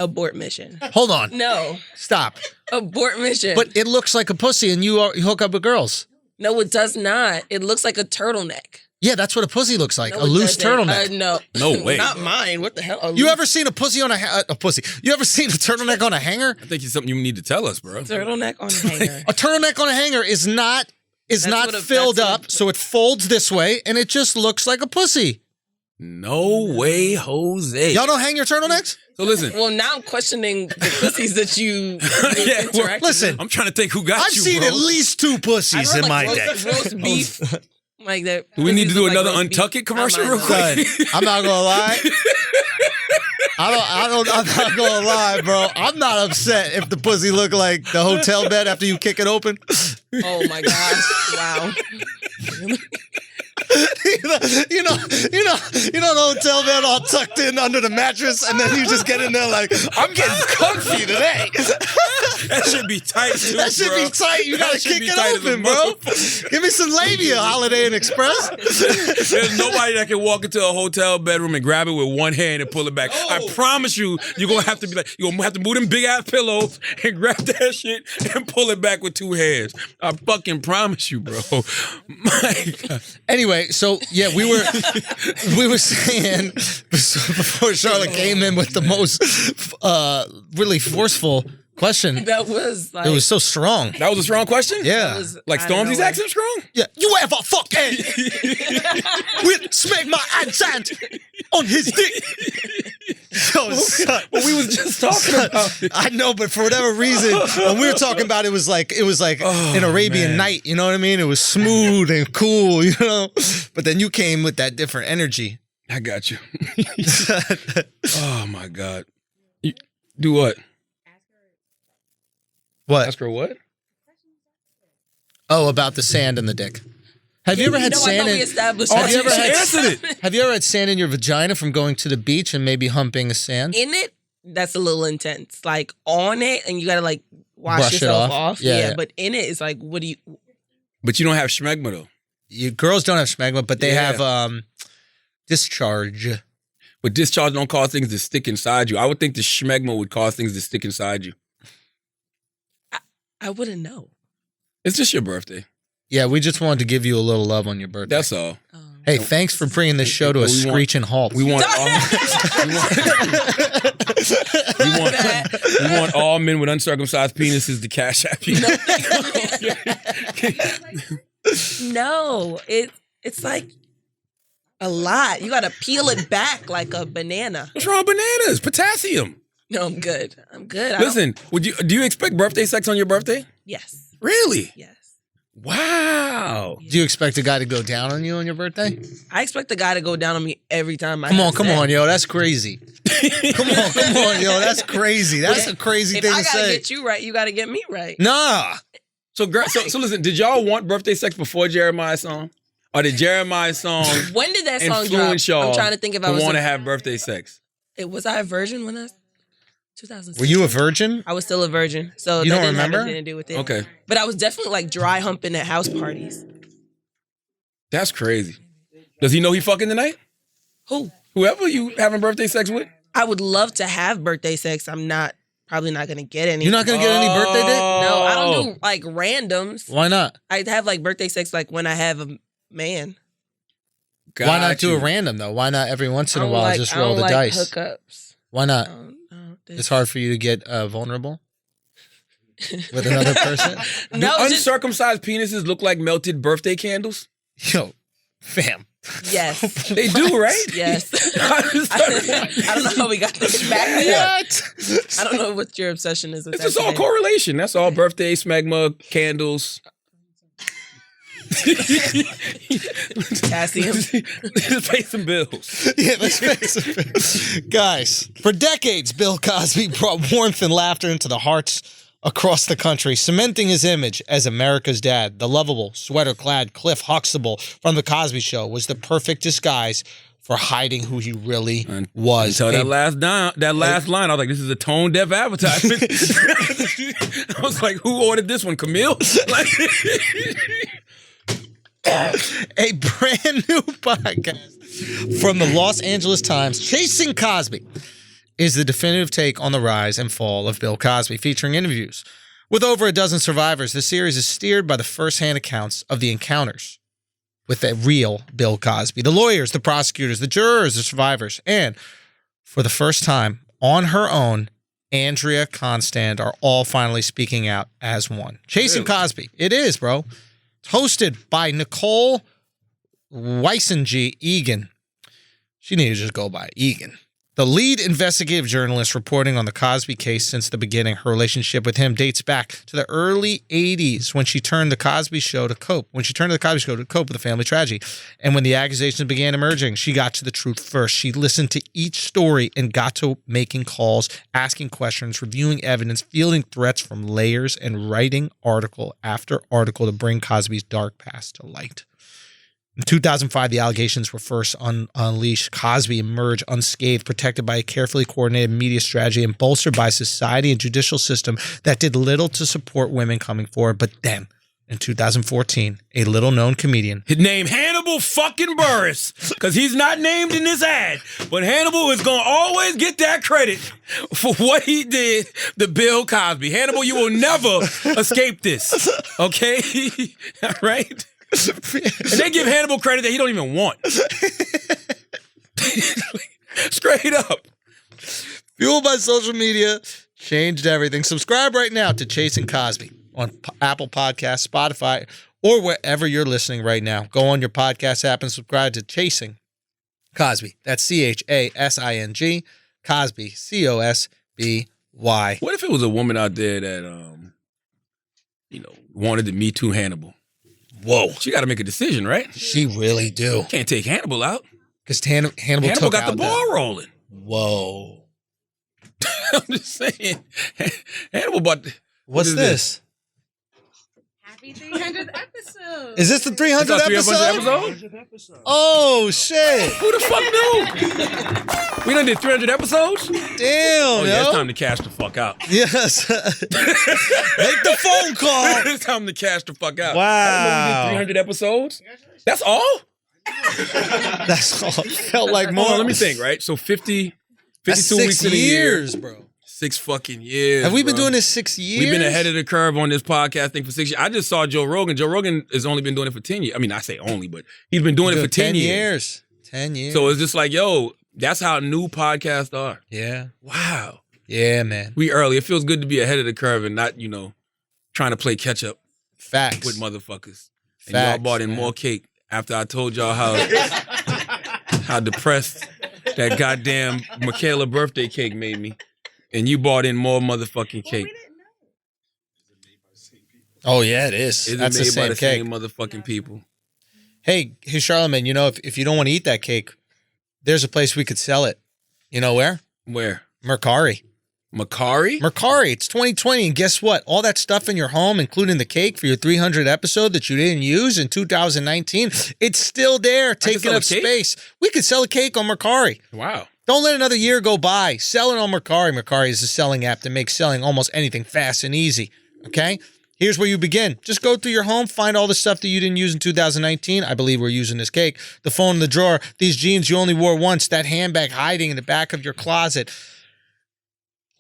Abort mission. Hold on. No. Stop. Abort mission. But it looks like a pussy and you hook up with girls. No, it does not. It looks like a turtleneck. Yeah, that's what a pussy looks like. No, a it loose doesn't. turtleneck. No. No way. Not mine. What the hell? A You loose ever seen a pussy on a pussy? You ever seen a turtleneck on a hanger? I think it's something you need to tell us, bro. turtleneck on a hanger? A turtleneck on a hanger is not what a- filled that's what up, so it folds this way and it just looks like a pussy. No way, Jose. Y'all don't hang your turtlenecks? So listen. Well, now I'm questioning the pussies that you Yeah, well, interact listen, I'm trying to think who got I've you, seen bro. at least 2 pussies in my day. roast beef. Like that. Do we need to pussies do look like another roast beef. Untuck It commercial Not real mine, quick? Son, I'm not gonna lie. I'm not gonna lie, bro. I'm not upset if the pussy look like the hotel bed after you kick it open. though. Oh my gosh! Wow. you know the hotel bed all tucked in under the mattress, and then you just get in there like, I'm getting comfy today. That should be tight, too, That should bro. be tight. You That gotta should kick be it tight as a open, bro. motherfucker. Give me some labia, Holiday Inn Express. There's nobody that can walk into a hotel bedroom and grab it with one hand and pull it back. I promise you, you're gonna have to be like, you're gonna have to move them big ass pillows and grab that shit and pull it back with 2 hands. I fucking promise you, bro. My God. Anyway, so yeah, we were saying before Charlotte came in with the most really forceful question. That was like. It was so strong. That was a strong question? Yeah. was, Like I don't Stormzy's know, accent strong? Yeah. You ever fucking with Smegma and Sand on his dick? Yo, son. Well, we was just talking about it. I know, but for whatever reason, when we were talking about it, it was like an Arabian Night. You know what I mean? It was smooth and cool, you know. But then you came with that different energy. I got you. Oh, my God. You, do what? What? Ask her what? Oh, about the sand in the dick. Have you ever had I sand thought we in? established Have that. you ever She had? answered it. Have you ever had sand in your vagina from going to the beach and maybe humping a sand? In it? That's a little intense. Like on it, and you gotta like wash Brush it yourself off? off. Yeah, yeah. But in it, it's like, what do you? But you don't have schmegma, though. You girls don't have smegma, but they Yeah. have discharge. But discharge don't cause things to stick inside you. I would think the schmegma would cause things to stick inside you. I wouldn't know. It's just your birthday. Yeah, we just wanted to give you a little love on your birthday. That's all. Hey, thanks for bringing this show to a We want- screeching halt. We want all, we want all men with uncircumcised penises to cash at you. No, it's like a lot. You gotta peel it back like a banana. What's wrong with bananas? Potassium. No, I'm good. I'm good. Listen, do you expect birthday sex on your birthday? Yes. Really? Yes. Wow. Do you expect a guy to go down on you on your birthday? I expect the guy to go down on me every time I Come have on, sex. yo, that's crazy. come on, yo, that's crazy. That's a crazy If thing I to gotta say. get you right, you gotta get me right. Nah. So listen, did y'all want birthday sex before Jeremiah's song? Or did Jeremiah's song When did that song drop? influence y'all I'm trying to think if I was want to have birthday sex? Was I a virgin when I 2006? Were you a virgin? I was still a virgin, so You that don't didn't remember? have anything to do with it. Okay. But I was definitely like dry humping at house parties. That's crazy. Does he know he fucking tonight? Who? Whoever you having birthday sex with? I would love to have birthday sex. I'm probably not gonna get any. You're not gonna get any birthday dick? No, I don't do like randoms. Why not? I'd have like birthday sex like when I have a man. Why not do you. a random though? Why not every once in I a don't while like, just I roll don't the like dice? hookups. Why not? This- It's hard for you to get vulnerable with another person. No, Do just uncircumcised penises look like melted birthday candles? Yo, Fam. Yes. They do, right? Yes. I don't know how we got this back there. What? I don't know what your obsession is with It's that. just all today. correlation. That's all. Birthday, smegma, candles. Cassium. Just pay some bills. Yeah, let's face it. Guys, for decades, Bill Cosby brought warmth and laughter into the hearts across the country, cementing his image as America's dad. The lovable, sweater-clad Cliff Huxtable from The Cosby Show was the perfect disguise for hiding who he really was. Until that last line, I was like, this is a tone-deaf advertisement. I was like, who ordered this one, Camille? Like, a brand new podcast from the Los Angeles Times, Chasing Cosby, is the definitive take on the rise and fall of Bill Cosby, featuring interviews with over a dozen survivors. The series is steered by the first-hand accounts of the encounters with the real Bill Cosby, the lawyers, the prosecutors, the jurors, the survivors, and for the first time on her own, Andrea Constand are all finally speaking out as one. Chasing Cosby. It is, bro. It's hosted by Nicole Weisengy Egan. She needed to just go by Egan. The lead investigative journalist reporting on the Cosby case since the beginning. Her relationship with him dates back to the early 80s when she turned the Cosby Show to cope. When she turned to the Cosby Show to cope with the family tragedy. And when the accusations began emerging, she got to the truth first. She listened to each story and got to making calls, asking questions, reviewing evidence, fielding threats from layers, and writing article after article to bring Cosby's dark past to light. In 2005, the allegations were first unleashed. Cosby emerged unscathed, protected by a carefully coordinated media strategy and bolstered by a society and judicial system that did little to support women coming forward. But then, in 2014, a little-known comedian named Hannibal fucking Buress, because he's not named in this ad, but Hannibal is going to always get that credit for what he did to Bill Cosby. Hannibal, you will never escape this, okay? All right? And they give Hannibal credit that he don't even want. Straight up. fueled by social media, changed everything. Subscribe right now to Chasing Cosby on Apple Podcasts, Spotify, or wherever you're listening right now. Go on your podcast app and subscribe to Chasing Cosby. That's CHASING, Cosby, COSBY. What if it was a woman out there that, wanted to Me Too Hannibal? Whoa. She got to make a decision, right? She really do. Can't take Hannibal out. Because Hannibal took got out the ball rolling. Whoa. I'm just saying. Hannibal bought... What's this? Happy 300th episode. Is this the 300th episode? Oh, shit. Who the fuck knew? We done did 300 episodes? Damn, Oh, yeah, yo. it's time to cash the fuck out. Yes. Make the phone call. It's time to cash the fuck out. Wow. I didn't know we did 300 episodes? That's all? That's all. Felt like more. Hold on, let me think, right? So 52 That's weeks in a year. bro. 6 fucking years. Have we been bro. doing this 6 years? We've been ahead of the curve on this podcast thing for 6 years. I just saw Joe Rogan. Joe Rogan has only been doing it for 10 years. I mean, I say only, but he's been doing it for 10 years. 10 years. So it's just like, yo, that's how new podcasts are. Yeah. Wow. Yeah, man. We early. It feels good to be ahead of the curve and not, trying to play catch up Facts. with motherfuckers. And Facts, y'all bought in man. more cake after I told y'all how depressed that goddamn Michaela birthday cake made me. And you bought in more motherfucking cake. Oh, yeah, it is. It's That's made the same by the cake. same motherfucking people. Hey, Charlamagne, if you don't want to eat that cake, there's a place we could sell it. You know where? Where? Mercari. Mercari? Mercari. It's 2020, and guess what? All that stuff in your home, including the cake for your 300 episode that you didn't use in 2019, it's still there, taking sell a up cake? space. We could sell a cake on Mercari. Wow. Don't let another year go by. Sell it on Mercari. Mercari is a selling app that makes selling almost anything fast and easy. Okay? Here's where you begin. Just go through your home, find all the stuff that you didn't use in 2019. I believe we're using this cake. The phone in the drawer, these jeans you only wore once, that handbag hiding in the back of your closet.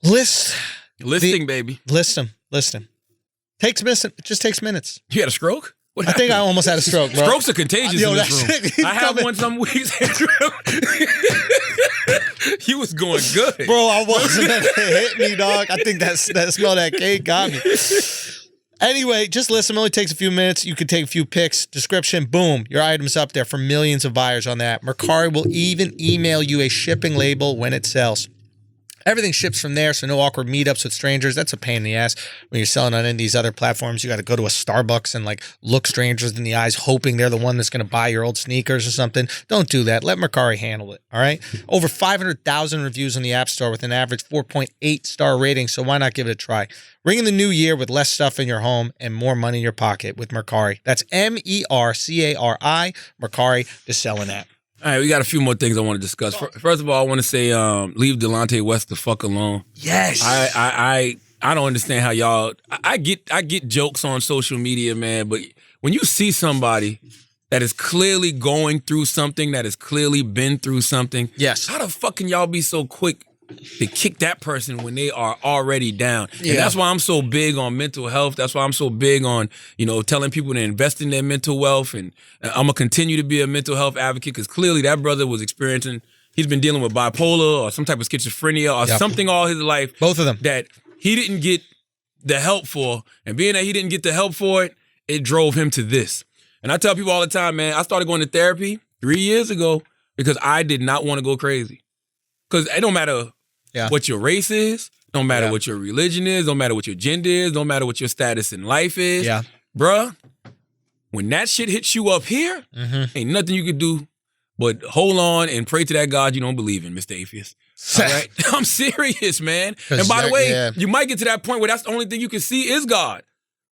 Listing, baby. List them. It just takes minutes. You had a stroke? What I think I happened? almost had a stroke, bro. Strokes are contagious Yo, in that's this room. it. He's I have coming. one some weeks, Andrew. You was going good. Bro, I wasn't. It hit me, dog. I think that smell of that cake got me. Anyway, just listen. It only takes a few minutes. You could take a few pics. Description, boom. Your item's up there for millions of buyers on that. Mercari will even email you a shipping label when it sells. Everything ships from there, so no awkward meetups with strangers. That's a pain in the ass. When you're selling on any of these other platforms, you got to go to a Starbucks and like look strangers in the eyes, hoping they're the one that's going to buy your old sneakers or something. Don't do that. Let Mercari handle it, all right? Over 500,000 reviews on the App Store with an average 4.8 star rating, so why not give it a try? Ring in the new year with less stuff in your home and more money in your pocket with Mercari. That's Mercari, Mercari, the selling app. All right, we got a few more things I want to discuss. First of all, I want to say leave Delonte West the fuck alone. Yes. I don't understand how y'all. I get jokes on social media, man, but when you see somebody that is clearly going through something, that has clearly been through something, yes, how the fuck can y'all be so quick to kick that person when they are already down? Yeah. And that's why I'm so big on mental health. That's why I'm so big on, telling people to invest in their mental wealth. And I'm going to continue to be a mental health advocate because clearly that brother was he's been dealing with bipolar or some type of schizophrenia or something all his life. Both of them. That he didn't get the help for. And being that he didn't get the help for it, it drove him to this. And I tell people all the time, man, I started going to therapy 3 years ago because I did not want to go crazy. Because it don't matter what your race is, don't matter what your religion is, don't matter what your gender is, don't matter what your status in life is. Yeah. Bruh, when that shit hits you up here, ain't nothing you can do but hold on and pray to that God you don't believe in, Mr. Atheist. All right? I'm serious, man. And by the way, you might get to that point where that's the only thing you can see is God.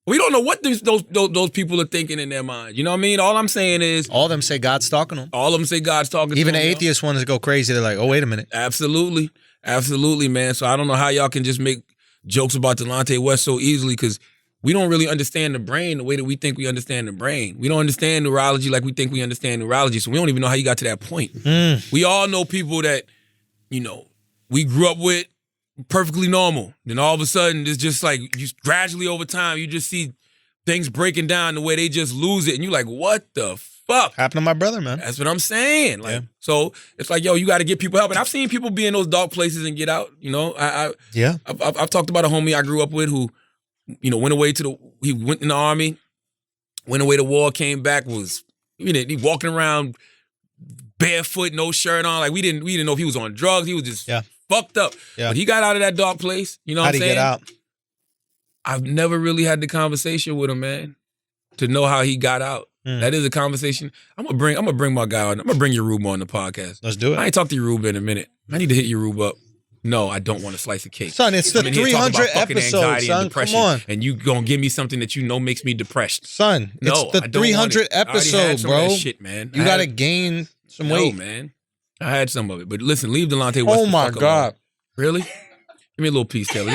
We don't know what those people are thinking in their mind. You know what I mean? All I'm saying is... all of them say God's talking to them. All of them say God's talking to them. Even the atheist ones go crazy. They're like, oh, wait a minute. Absolutely. Absolutely, man. So I don't know how y'all can just make jokes about Delonte West so easily because we don't really understand the brain the way that we think we understand the brain. We don't understand neurology like we think we understand neurology, so we don't even know how you got to that point. We all know people that, we grew up with perfectly normal. Then all of a sudden, it's just like you gradually over time, you just see things breaking down the way they just lose it. And you're like, what the fuck? Happened to my brother, man. That's what I'm saying. So it's like, yo, you got to get people help. And I've seen people be in those dark places and get out. I've talked about a homie I grew up with who, went away he went in the army, went away to war, came back, he walking around barefoot, no shirt on. Like we didn't know if he was on drugs. He was just fucked up. Yeah. But he got out of that dark place. You know what I'm saying? How'd he get out? I've never really had the conversation with him, man, to know how he got out. That is a conversation. I'm gonna bring my guy on. I'm gonna bring Yoruba on the podcast. Let's do it. I ain't talked to Yoruba in a minute. I need to hit Yoruba up. No, I don't want a slice of cake. Son, it's the 300 episode, son. Come on. And you gonna give me something that makes me depressed. Son, it's the 300 episode, bro. Shit, man. You gotta gain some weight. No, man. I had some of it. But listen, leave Delonte West. Oh my God. Really? Give me a little piece, Taylor.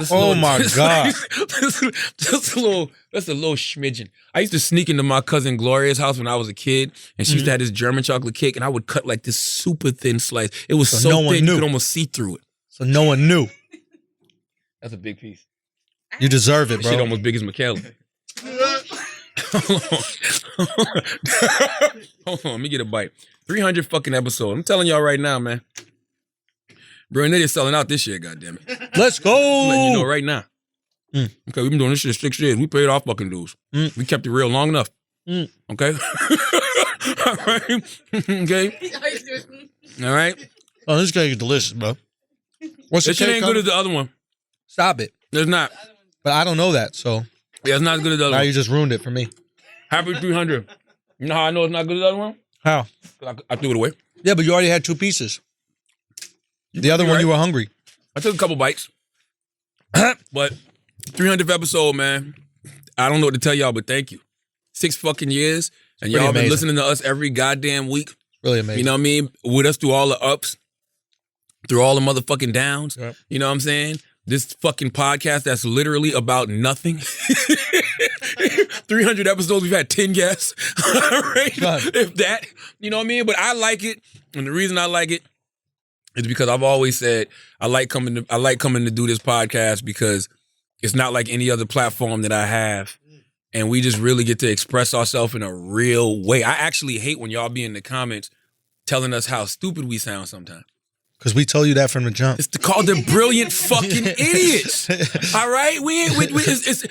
Oh my God. Just a little smidgen. I used to sneak into my cousin Gloria's house when I was a kid, and she used to have this German chocolate cake, and I would cut like this super thin slice. It was so thin you could almost see through it. So no one knew. That's a big piece. You deserve it, bro. Shit almost big as Michaela. Hold on, let me get a bite. 300 fucking episodes. I'm telling y'all right now, man. Bro, and they're selling out this year, goddammit. Let's go. I'm letting you know right now. Okay, we've been doing this shit 6 years. We paid off fucking dues. We kept it real long enough. Okay? All right? Okay? All right? Oh, this cake is delicious, bro. What's this shit ain't good as the other one. Stop it. It's not. But I don't know that, so. Yeah, it's not as good as the other now one. You just ruined it for me. Happy 300. You know how I know it's not good as the other one? How? I threw it away. Yeah, but you already had 2 pieces. The other one, you were hungry. I took a couple bites. But 300th episode, man. I don't know what to tell y'all, but thank you. 6 fucking years. And y'all been listening to us every goddamn week. Really amazing. You know what I mean? With us through all the ups, through all the motherfucking downs. Yep. You know what I'm saying? This fucking podcast that's literally about nothing. 300 episodes, we've had 10 guests. Right? If that, you know what I mean? But I like it. And the reason I like it is because I've always said I like coming to do this podcast because it's not like any other platform that I have. And we just really get to express ourselves in a real way. I actually hate when y'all be in the comments telling us how stupid we sound sometimes. Because we told you that from the jump. It's called the brilliant fucking idiots. All right?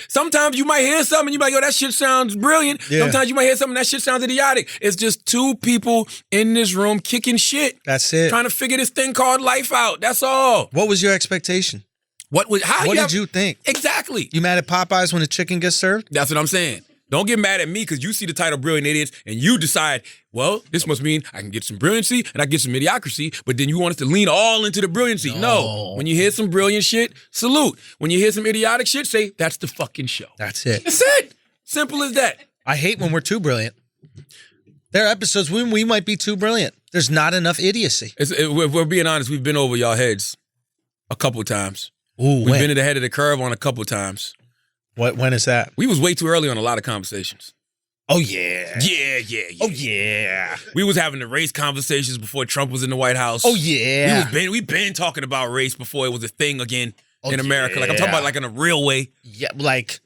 Sometimes you might hear something and you might go, that shit sounds brilliant. Yeah. Sometimes you might hear something that shit sounds idiotic. It's just two people in this room kicking shit. That's it. Trying to figure this thing called life out. That's all. What was your expectation? What did you think? Exactly. You mad at Popeyes when the chicken gets served? That's what I'm saying. Don't get mad at me because you see the title Brilliant Idiots and you decide, well, this must mean I can get some brilliancy and I get some mediocrity, but then you want us to lean all into the brilliancy. No. When you hear some brilliant shit, salute. When you hear some idiotic shit, say, that's the fucking show. That's it. That's it. Simple as that. I hate when we're too brilliant. There are episodes when we might be too brilliant. There's not enough idiocy. We're being honest, we've been over y'all heads a couple times. Ooh, We've been ahead of the curve on a couple times. When is that? We was way too early on a lot of conversations. Oh, yeah. Yeah. Oh, yeah. We was having the race conversations before Trump was in the White House. Oh, yeah. We've been talking about race before it was a thing again in America. Like, I'm talking about like in a real way. Yeah, like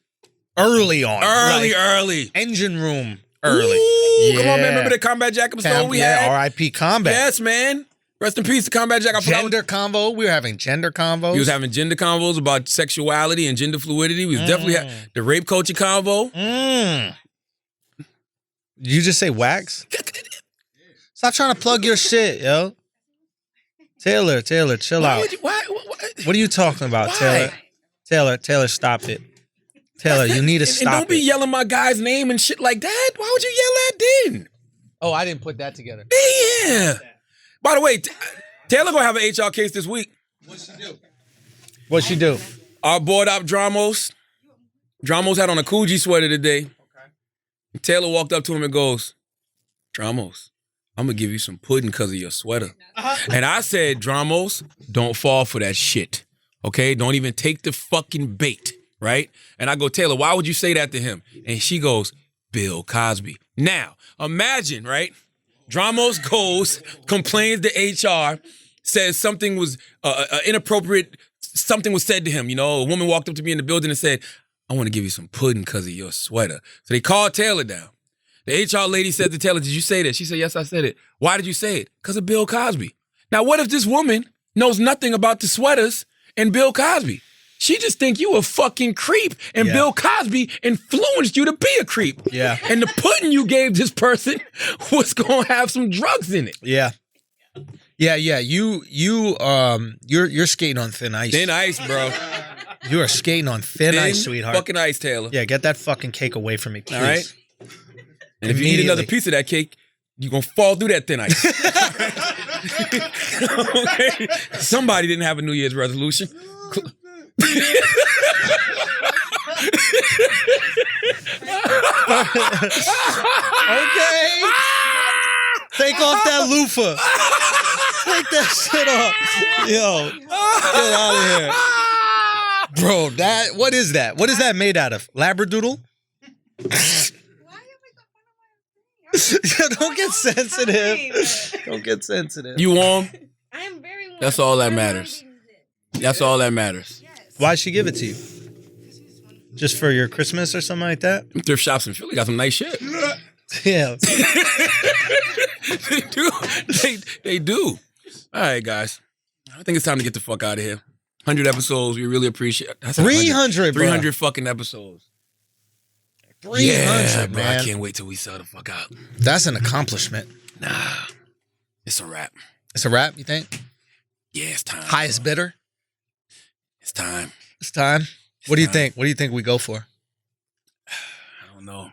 early on. Early. Engine room early. Ooh, come on, man. Remember the Combat Jack episode we had? R.I.P. Combat. Yes, man. Rest in peace to Combat Jack. Gender convo. We were having gender convos. We was having gender convos about sexuality and gender fluidity. We was definitely had the rape culture convo. Did you just say wax? Stop trying to plug your shit, yo. Taylor, chill out. What are you talking about, Taylor, stop it. Taylor, you need to stop and don't be yelling my guy's name and shit like that. Why would you yell that then? Oh, I didn't put that together. Yeah. By the way, Taylor gonna have an HR case this week. What'd she do? Our board op Dramos. Dramos had on a Coogee sweater today. And Taylor walked up to him and goes, Dramos, I'm gonna give you some pudding because of your sweater. And I said, Dramos, don't fall for that shit. Okay? Don't even take the fucking bait. Right? And I go, Taylor, why would you say that to him? And she goes, Bill Cosby. Now, imagine, right? Dramos goes, complains to HR, says something was inappropriate, something was said to him. You know, a woman walked up to me in the building and said, I want to give you some pudding because of your sweater. So they called Taylor down. The HR lady said to Taylor, did you say that? She said, yes, I said it. Why did you say it? Because of Bill Cosby. Now, what if this woman knows nothing about the sweaters and Bill Cosby? She just think you a fucking creep, and Bill Cosby influenced you to be a creep. Yeah. And the pudding you gave this person was gonna have some drugs in it. Yeah. You're skating on thin ice. Thin ice, bro. You are skating on thin ice, sweetheart. Fucking ice, Taylor. Yeah, get that fucking cake away from me, please. All right. And if you eat another piece of that cake, you're gonna fall through that thin ice. Okay. Somebody didn't have a New Year's resolution. Okay. Take off that loofah. Take that shit off. Yo, get out of here. Bro, what is that? What is that made out of? Labradoodle? Yo, don't get sensitive. Don't get sensitive. You warm? I am very warm. That's all that matters. That's all that matters. Why'd she give it to you? Just for your Christmas or something like that? Thrift shops in Philly got some nice shit. Yeah. They do. All right, guys. I think it's time to get the fuck out of here. 100 episodes. We really appreciate it. 300, bro. 300 fucking episodes. 300, yeah, bro. man. I can't wait till we sell the fuck out. That's an accomplishment. Nah. It's a wrap. It's a wrap, you think? Yeah, it's time. Highest bidder? It's time. It's time. What do you think? What do you think we go for? I don't know.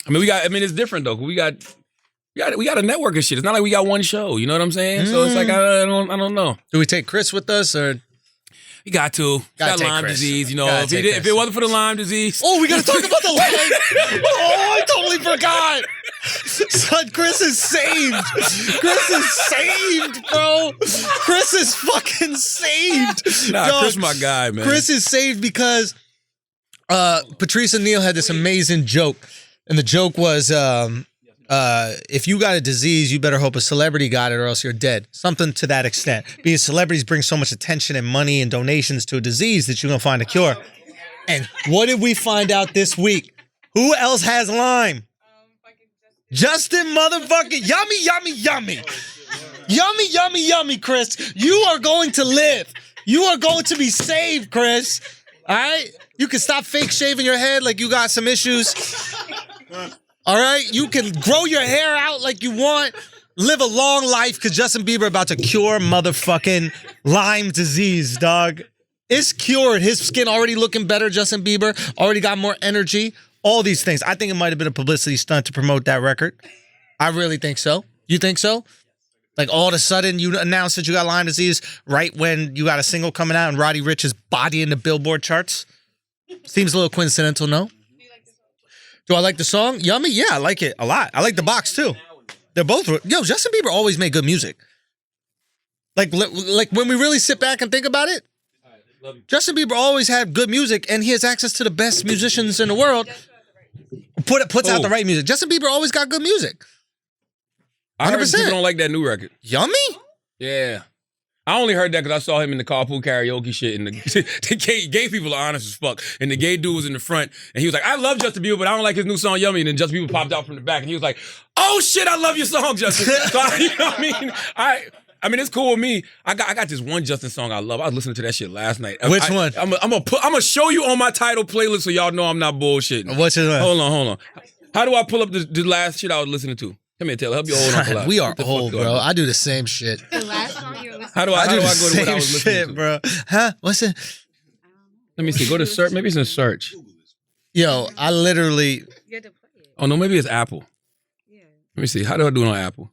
It's different though. We got a network of shit. It's not like we got one show. You know what I'm saying? So it's like I don't know. Do we take Chris with us or? You got to. Got Lyme disease. You know, if it wasn't for the Lyme disease. Oh, we got to talk about the Lyme. Oh, I totally forgot. Son, Chris is saved. Chris is saved, bro. Chris is fucking saved. Nah, Dog, Chris my guy, man. Chris is saved because Patrice O'Neal had this amazing joke. And the joke was, if you got a disease, you better hope a celebrity got it or else you're dead. Something to that extent. Because celebrities bring so much attention and money and donations to a disease that you're going to find a cure. And what did we find out this week? Who else has Lyme? Justin motherfucking yummy. Yummy, yummy, yummy, Chris. You are going to live. You are going to be saved, Chris. All right? You can stop fake shaving your head like you got some issues. All right? You can grow your hair out like you want. Live a long life because Justin Bieber about to cure motherfucking Lyme disease, dog. It's cured. His skin already looking better, Justin Bieber. Already got more energy. All these things. I think it might have been a publicity stunt to promote that record. I really think so. You think so? Like all of a sudden you announced that you got Lyme disease right when you got a single coming out and Roddy Ricch's body in the Billboard charts? Seems a little coincidental, no? Do I like the song? Yummy? Yeah, I like it a lot. I like the box too. They're both... Yo, Justin Bieber always made good music. Like when we really sit back and think about it, Justin Bieber always had good music and he has access to the best musicians in the world. Puts out the right music. Justin Bieber always got good music. 100%. I heard 100%. people don't like that new record. Yummy? Yeah. I only heard that because I saw him in the carpool karaoke shit, and the gay people are honest as fuck. And the gay dude was in the front, and he was like, I love Justin Bieber, but I don't like his new song, Yummy. And then Justin Bieber popped out from the back, and he was like, oh shit, I love your song, Justin. So, you know what I mean? I mean, it's cool with me. I got this one Justin song I love. I was listening to that shit last night. Which one? I'm gonna show you on my title playlist so y'all know I'm not bullshitting. What's it? Hold on. How do I pull up the last shit I was listening to? Come here, Taylor. Help your old uncle out. We are old, bro. I do the same shit. The last song you were listening How do I do go the to what I same was listening shit, to? bro. Huh? What's it? Let me see. Go to search. Maybe it's in search. Yo, I literally... You had to play it. Oh, no, maybe it's Apple. Yeah. Let me see. How do I do it on Apple?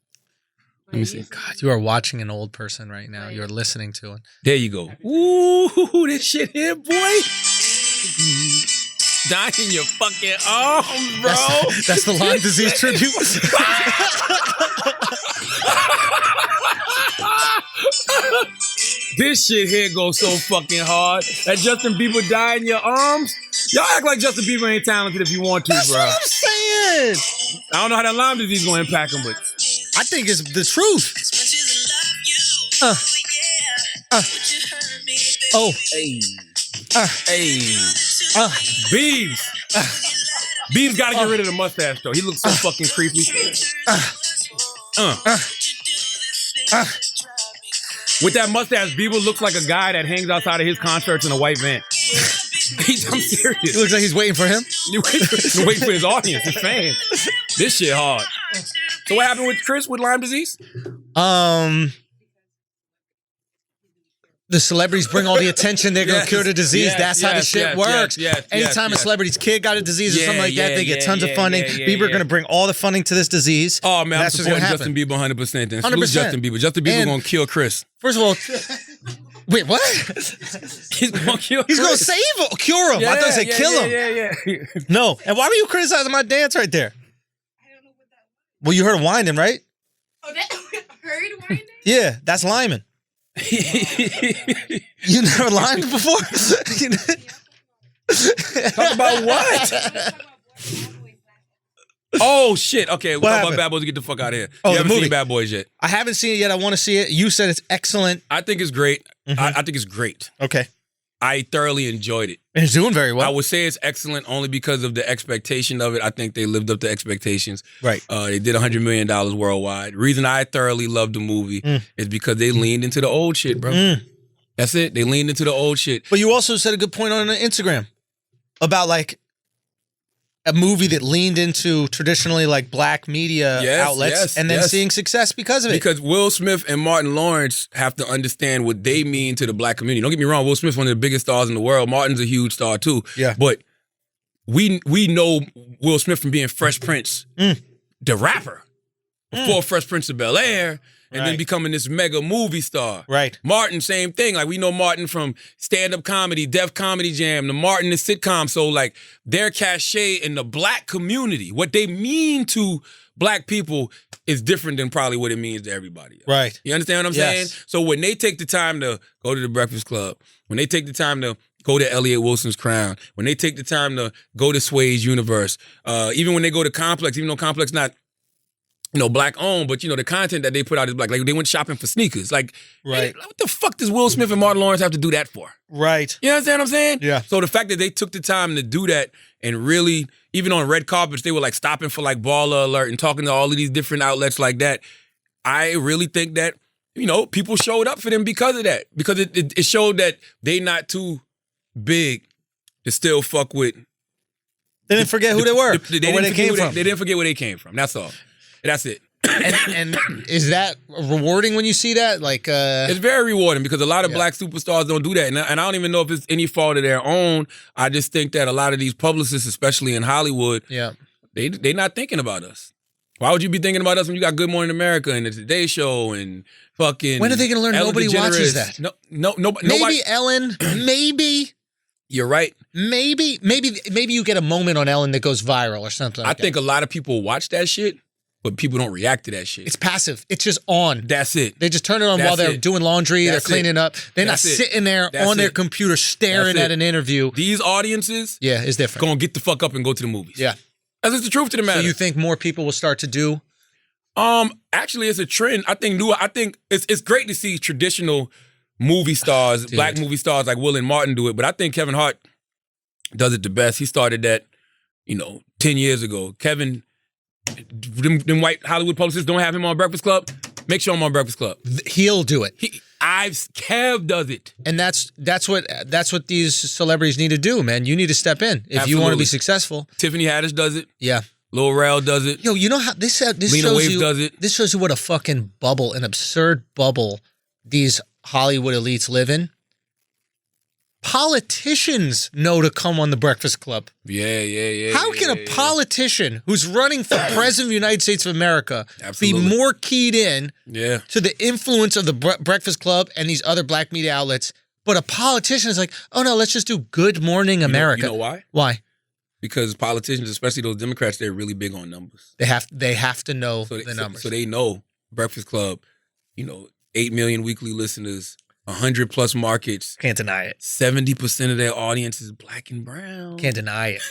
Let me see. God, you are watching an old person right now. You're listening to it. There you go. Ooh, this shit here, boy. Dying in your fucking arms, bro. That's the Lyme disease tribute. This shit here goes so fucking hard. That Justin Bieber die in your arms. Y'all act like Justin Bieber ain't talented if you want to, That's bro. what I'm saying. I don't know how that Lyme disease gonna impact him, but I think it's the truth. Oh. hey, Biebs. Biebs gotta get rid of the mustache though. He looks so fucking creepy. With that mustache, Bieber looks like a guy that hangs outside of his concerts in a white van. I'm serious. It looks like he's waiting for him. You're waiting for his audience, his fans. This shit hard. So what happened with Chris with Lyme disease? The celebrities bring all the attention. They're going to cure the disease. Yes, That's how the shit works. Anytime a celebrity's kid got a disease or something like that, they get tons of funding. Bieber going to bring all the funding to this disease. Oh, man, that's I'm supporting Justin Bieber 100% then. 100%. Justin Bieber. Justin Bieber going to kill Chris. First of all, wait, what? He's going to kill He's Chris. going to save him, cure him. I thought he said kill him. Yeah. No. And why were you criticizing my dance right there? I don't know what that was. Well, you heard winding, right? Oh, that heard winding? Yeah, that's Lyman. You never limed before? Talk about what? Oh, shit. Okay, we'll talk happened? about Bad Boys to get the fuck out of here. Oh, You the haven't movie. seen Bad Boys yet. I haven't seen it yet. I want to see it. You said it's excellent. I think it's great. Mhm. I think it's great. Okay. I thoroughly enjoyed it. It's doing very well. I would say it's excellent only because of the expectation of it. I think they lived up to expectations. Right. They did $100 million worldwide. The reason I thoroughly loved the movie is because they leaned into the old shit, bro. That's it. They leaned into the old shit. But you also said a good point on Instagram about like a movie that leaned into traditionally like black media outlets and then seeing success because of it. Because Will Smith and Martin Lawrence have to understand what they mean to the black community. Don't get me wrong, Will Smith's one of the biggest stars in the world. Martin's a huge star too. Yeah. But we know Will Smith from being Fresh Prince, the rapper, before Fresh Prince of Bel-Air, and then becoming this mega movie star. Right. Martin, same thing. Like we know Martin from stand-up comedy, Def Comedy Jam, the Martin is sitcom. So like their cachet in the black community, what they mean to black people is different than probably what it means to everybody else. Right. You understand what I'm saying? So when they take the time to go to the Breakfast Club, when they take the time to go to Elliot Wilson's Crown, when they take the time to go to Sway's Universe, even when they go to Complex, even though Complex not black owned, but the content that they put out is black. Like they went shopping for sneakers. Like, right. What the fuck does Will Smith and Martin Lawrence have to do that for? Right. You understand what I'm saying? Yeah. So the fact that they took the time to do that and really, even on red carpets, they were like stopping for like Baller Alert and talking to all of these different outlets like that. I really think that you know, people showed up for them because of that. Because it showed that they not too big to still fuck with. They didn't forget who they were They or where they came from. They didn't forget where they came from. That's all. That's it. And is that rewarding when you see that? Like, it's very rewarding because a lot of black superstars don't do that. And I don't even know if it's any fault of their own. I just think that a lot of these publicists, especially in Hollywood, they not thinking about us. Why would you be thinking about us when you got Good Morning America and the Today Show and fucking... When are they going to learn Ellen nobody DeGeneres? watches that? Nobody. Maybe Ellen, maybe... You're right. Maybe you get a moment on Ellen that goes viral or something like I think a lot of people watch that shit, but people don't react to that shit. It's passive. It's just on. That's it. They just turn it on while they're doing laundry, they're cleaning up. They're not sitting there on their computer staring at an interview. These audiences is different. Gonna get the fuck up and go to the movies. Yeah. That's just the truth to the matter. So you think more people will start to do? Actually, it's a trend. I think it's great to see traditional movie stars, black movie stars like Will and Martin do it, but I think Kevin Hart does it the best. He started that, 10 years ago. Kevin, them white Hollywood publicists don't have him on Breakfast Club. Make sure I'm on Breakfast Club. He'll do it. Kev does it. And that's what these celebrities need to do, man. You need to step in if you want to be successful. Tiffany Haddish does it. Yeah. Lil Rel does it. Yo, you know how this Lena shows Waithe you does it. This shows you what a fucking bubble, an absurd bubble these Hollywood elites live in. Politicians know to come on the Breakfast Club. Yeah. How can a politician who's running for president of the United States of America be more keyed in to the influence of the Breakfast Club and these other black media outlets? But a politician is like, oh no, let's just do Good Morning America. You know why? Why? Because politicians, especially those Democrats, they're really big on numbers. They have to know the numbers. So they know Breakfast Club, 8 million weekly listeners, 100 plus markets. Can't deny it. 70% of their audience is black and brown. Can't deny it.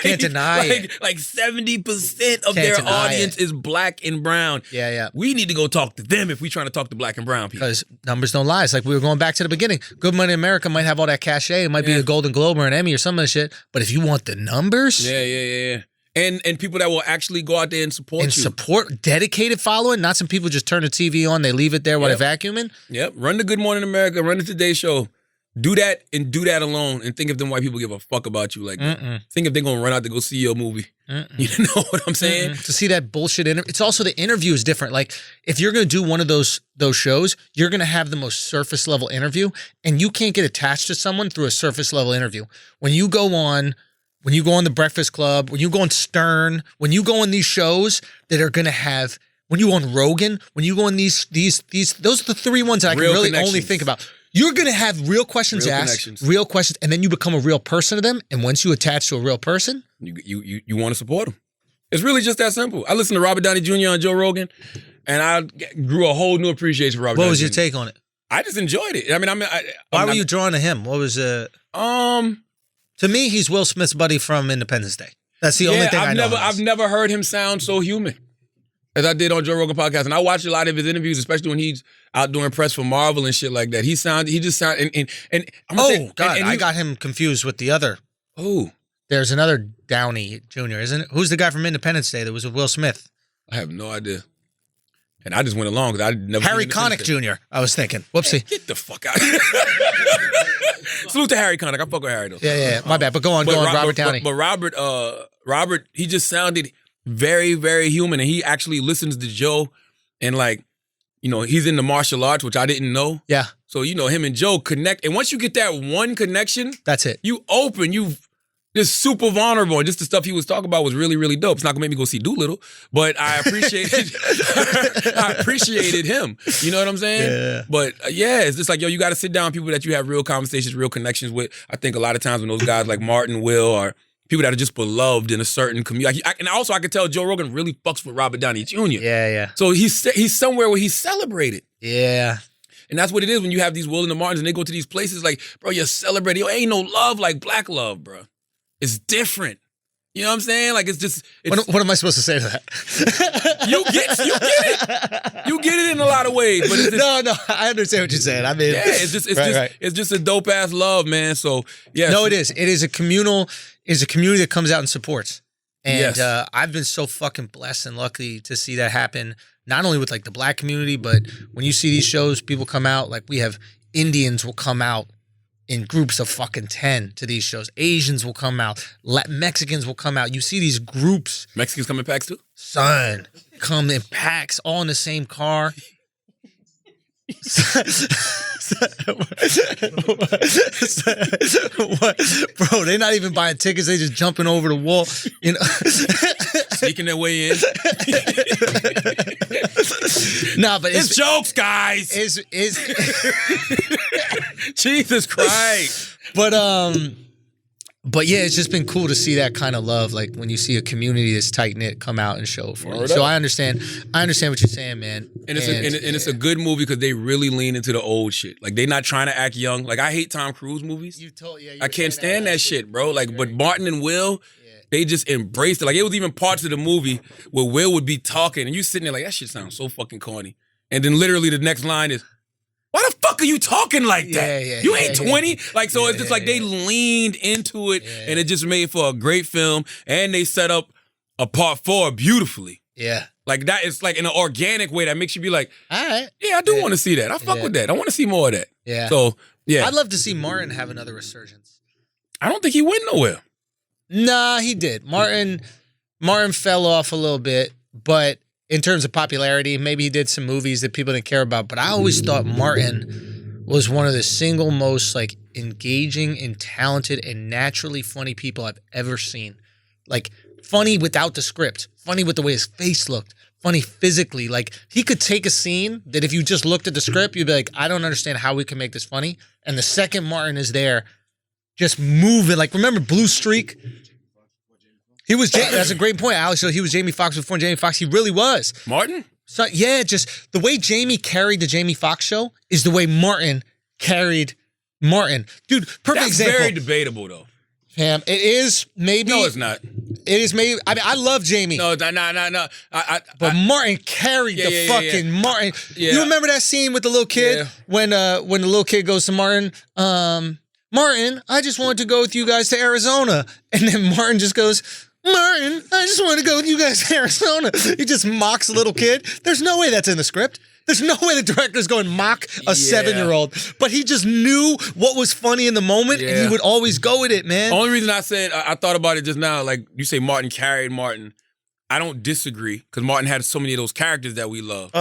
Can't deny it. Like 70% of their audience is black and brown. Yeah. We need to go talk to them if we're trying to talk to black and brown people. Because numbers don't lie. It's like we were going back to the beginning. Good Morning America might have all that cachet. It might be a Golden Globe or an Emmy or some of the shit. But if you want the numbers... Yeah. And people that will actually go out there and support you. Support, dedicated following, not some people just turn the TV on, they leave it there while they're vacuuming. Yep. Run the Good Morning America, run the Today Show. Do that and do that alone and think if them white people give a fuck about you. Like, think if they're going to run out to go see your movie. You know what I'm saying? To see that bullshit interview. It's also the interview is different. Like, if you're going to do one of those shows, you're going to have the most surface level interview and you can't get attached to someone through a surface level interview. When you go on the Breakfast Club, when you go on Stern, when you go on these shows that are going to have, when you go on Rogan, when you go on these, those are the three ones that I can really only think about. You're going to have real questions asked, real questions, and then you become a real person to them. And once you attach to a real person, you want to support them. It's really just that simple. I listened to Robert Downey Jr. on Joe Rogan, and I grew a whole new appreciation for Robert Downey Jr. What was your take on it? I just enjoyed it. Why were you drawn to him? What was To me, he's Will Smith's buddy from Independence Day. That's the only thing I know. I've never heard him sound so human as I did on Joe Rogan podcast. And I watched a lot of his interviews, especially when he's out doing press for Marvel and shit like that. He just sounded, and I got him confused with the other. Oh. There's another Downey Jr., isn't it? Who's the guy from Independence Day that was with Will Smith? I have no idea. And I just went along because I never. Harry Connick Jr., I was thinking. Whoopsie. Hey, get the fuck out of here. Salute to Harry Connick. I fuck with Harry though. Yeah. My bad. But go on, Robert Downey. But Robert, he just sounded very, very human, and he actually listens to Joe, and he's into martial arts, which I didn't know. Yeah. So him and Joe connect, and once you get that one connection, that's it. You open. Just super vulnerable, and just the stuff he was talking about was really, really dope. It's not gonna make me go see Doolittle, but I appreciated him. You know what I'm saying? Yeah. But it's just like, you got to sit down with people that you have real conversations, real connections with. I think a lot of times when those guys like Martin, Will, or people that are just beloved in a certain community, and also I could tell Joe Rogan really fucks with Robert Downey Jr. Yeah. So he's somewhere where he's celebrated. Yeah. And that's what it is when you have these Will and the Martins and they go to these places like, bro, you're celebrating. Yo, ain't no love like black love, bro. It's different. You know what I'm saying? Like, what am I supposed to say to that? You get it. You get it in a lot of ways. But no, I understand what you're saying. I mean, it's just a dope ass love, man. So yeah. No, it is. It is a community that comes out and supports. And I've been so fucking blessed and lucky to see that happen not only with like the black community, but when you see these shows, people come out, like we have Indians will come out in groups of fucking 10 to these shows. Asians will come out. Mexicans will come out. You see these groups. Mexicans come in packs too? Son, come in packs, all in the same car. What? Bro, they're not even buying tickets. They just jumping over the wall, you know. Sneaking their way in. Nah, but it's jokes, guys. Is Jesus Christ. But yeah, it's just been cool to see that kind of love. Like when you see a community that's tight knit come out and show for it. So I understand what you're saying, man. And it's a good movie because they really lean into the old shit. Like they're not trying to act young. Like I hate Tom Cruise movies. I can't stand that shit, bro. Like, but Martin and Will, they just embraced it. Like it was even parts of the movie where Will would be talking and you sitting there like that shit sounds so fucking corny. And then literally the next line is, why the fuck are you talking like that? You ain't 20. Like, so it's just like they leaned into it and it just made for a great film. And they set up a part 4 beautifully. Yeah. Like that is like in an organic way that makes you be like, all right. Yeah, I do want to see that. I fuck with that. I want to see more of that. Yeah. So, yeah. I'd love to see Martin have another resurgence. I don't think he went nowhere. Nah, he did. Martin fell off a little bit, but in terms of popularity, maybe he did some movies that people didn't care about, but I always thought Martin was one of the single most like engaging and talented and naturally funny people I've ever seen. Like funny without the script, funny with the way his face looked, funny physically. Like he could take a scene that if you just looked at the script, you'd be like, I don't understand how we can make this funny. And the second Martin is there, just moving. Like remember Blue Streak? He was. That's a great point, Alex. So he was Jamie Foxx before Jamie Foxx. He really was. Martin? So yeah, just the way Jamie carried the Jamie Foxx show is the way Martin carried Martin. Dude, perfect example. That's very debatable, though. It is maybe. No, it's not. It is maybe. I mean, I love Jamie. No. But Martin carried the fucking Martin. Yeah. You remember that scene with the little kid when the little kid goes to Martin? Martin, I just wanted to go with you guys to Arizona, and then Martin just goes, Martin, I just want to go with you guys to Arizona. He just mocks a little kid. There's no way that's in the script. There's no way the director's going to mock a 7-year-old. But he just knew what was funny in the moment, and he would always go with it, man. Only reason I said, I thought about it just now, like you say Martin carried Martin. I don't disagree, because Martin had so many of those characters that we love.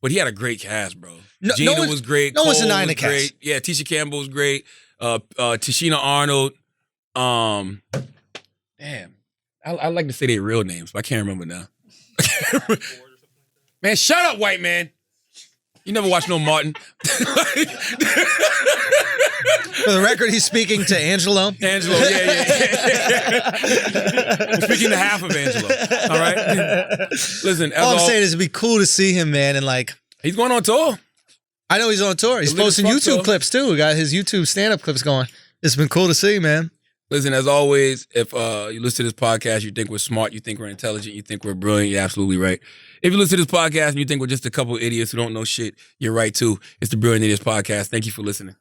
But he had a great cast, bro. Gina was great. No one's Cole denying the was cast. great. Yeah, Tisha Campbell was great. Tashina Arnold. Damn. I like to say their real names, but I can't remember now. Man, shut up, white man. You never watched no Martin. For the record, he's speaking to Angelo. Angelo, yeah. I'm speaking to half of Angelo. All right? Listen, all I'm saying is it'd be cool to see him, man, and like... He's going on tour. I know he's on tour. He's posting YouTube clips, too. We got his YouTube stand-up clips going. It's been cool to see, man. Listen, as always, if you listen to this podcast, you think we're smart, you think we're intelligent, you think we're brilliant, you're absolutely right. If you listen to this podcast and you think we're just a couple of idiots who don't know shit, you're right, too. It's the Brilliant Idiots Podcast. Thank you for listening.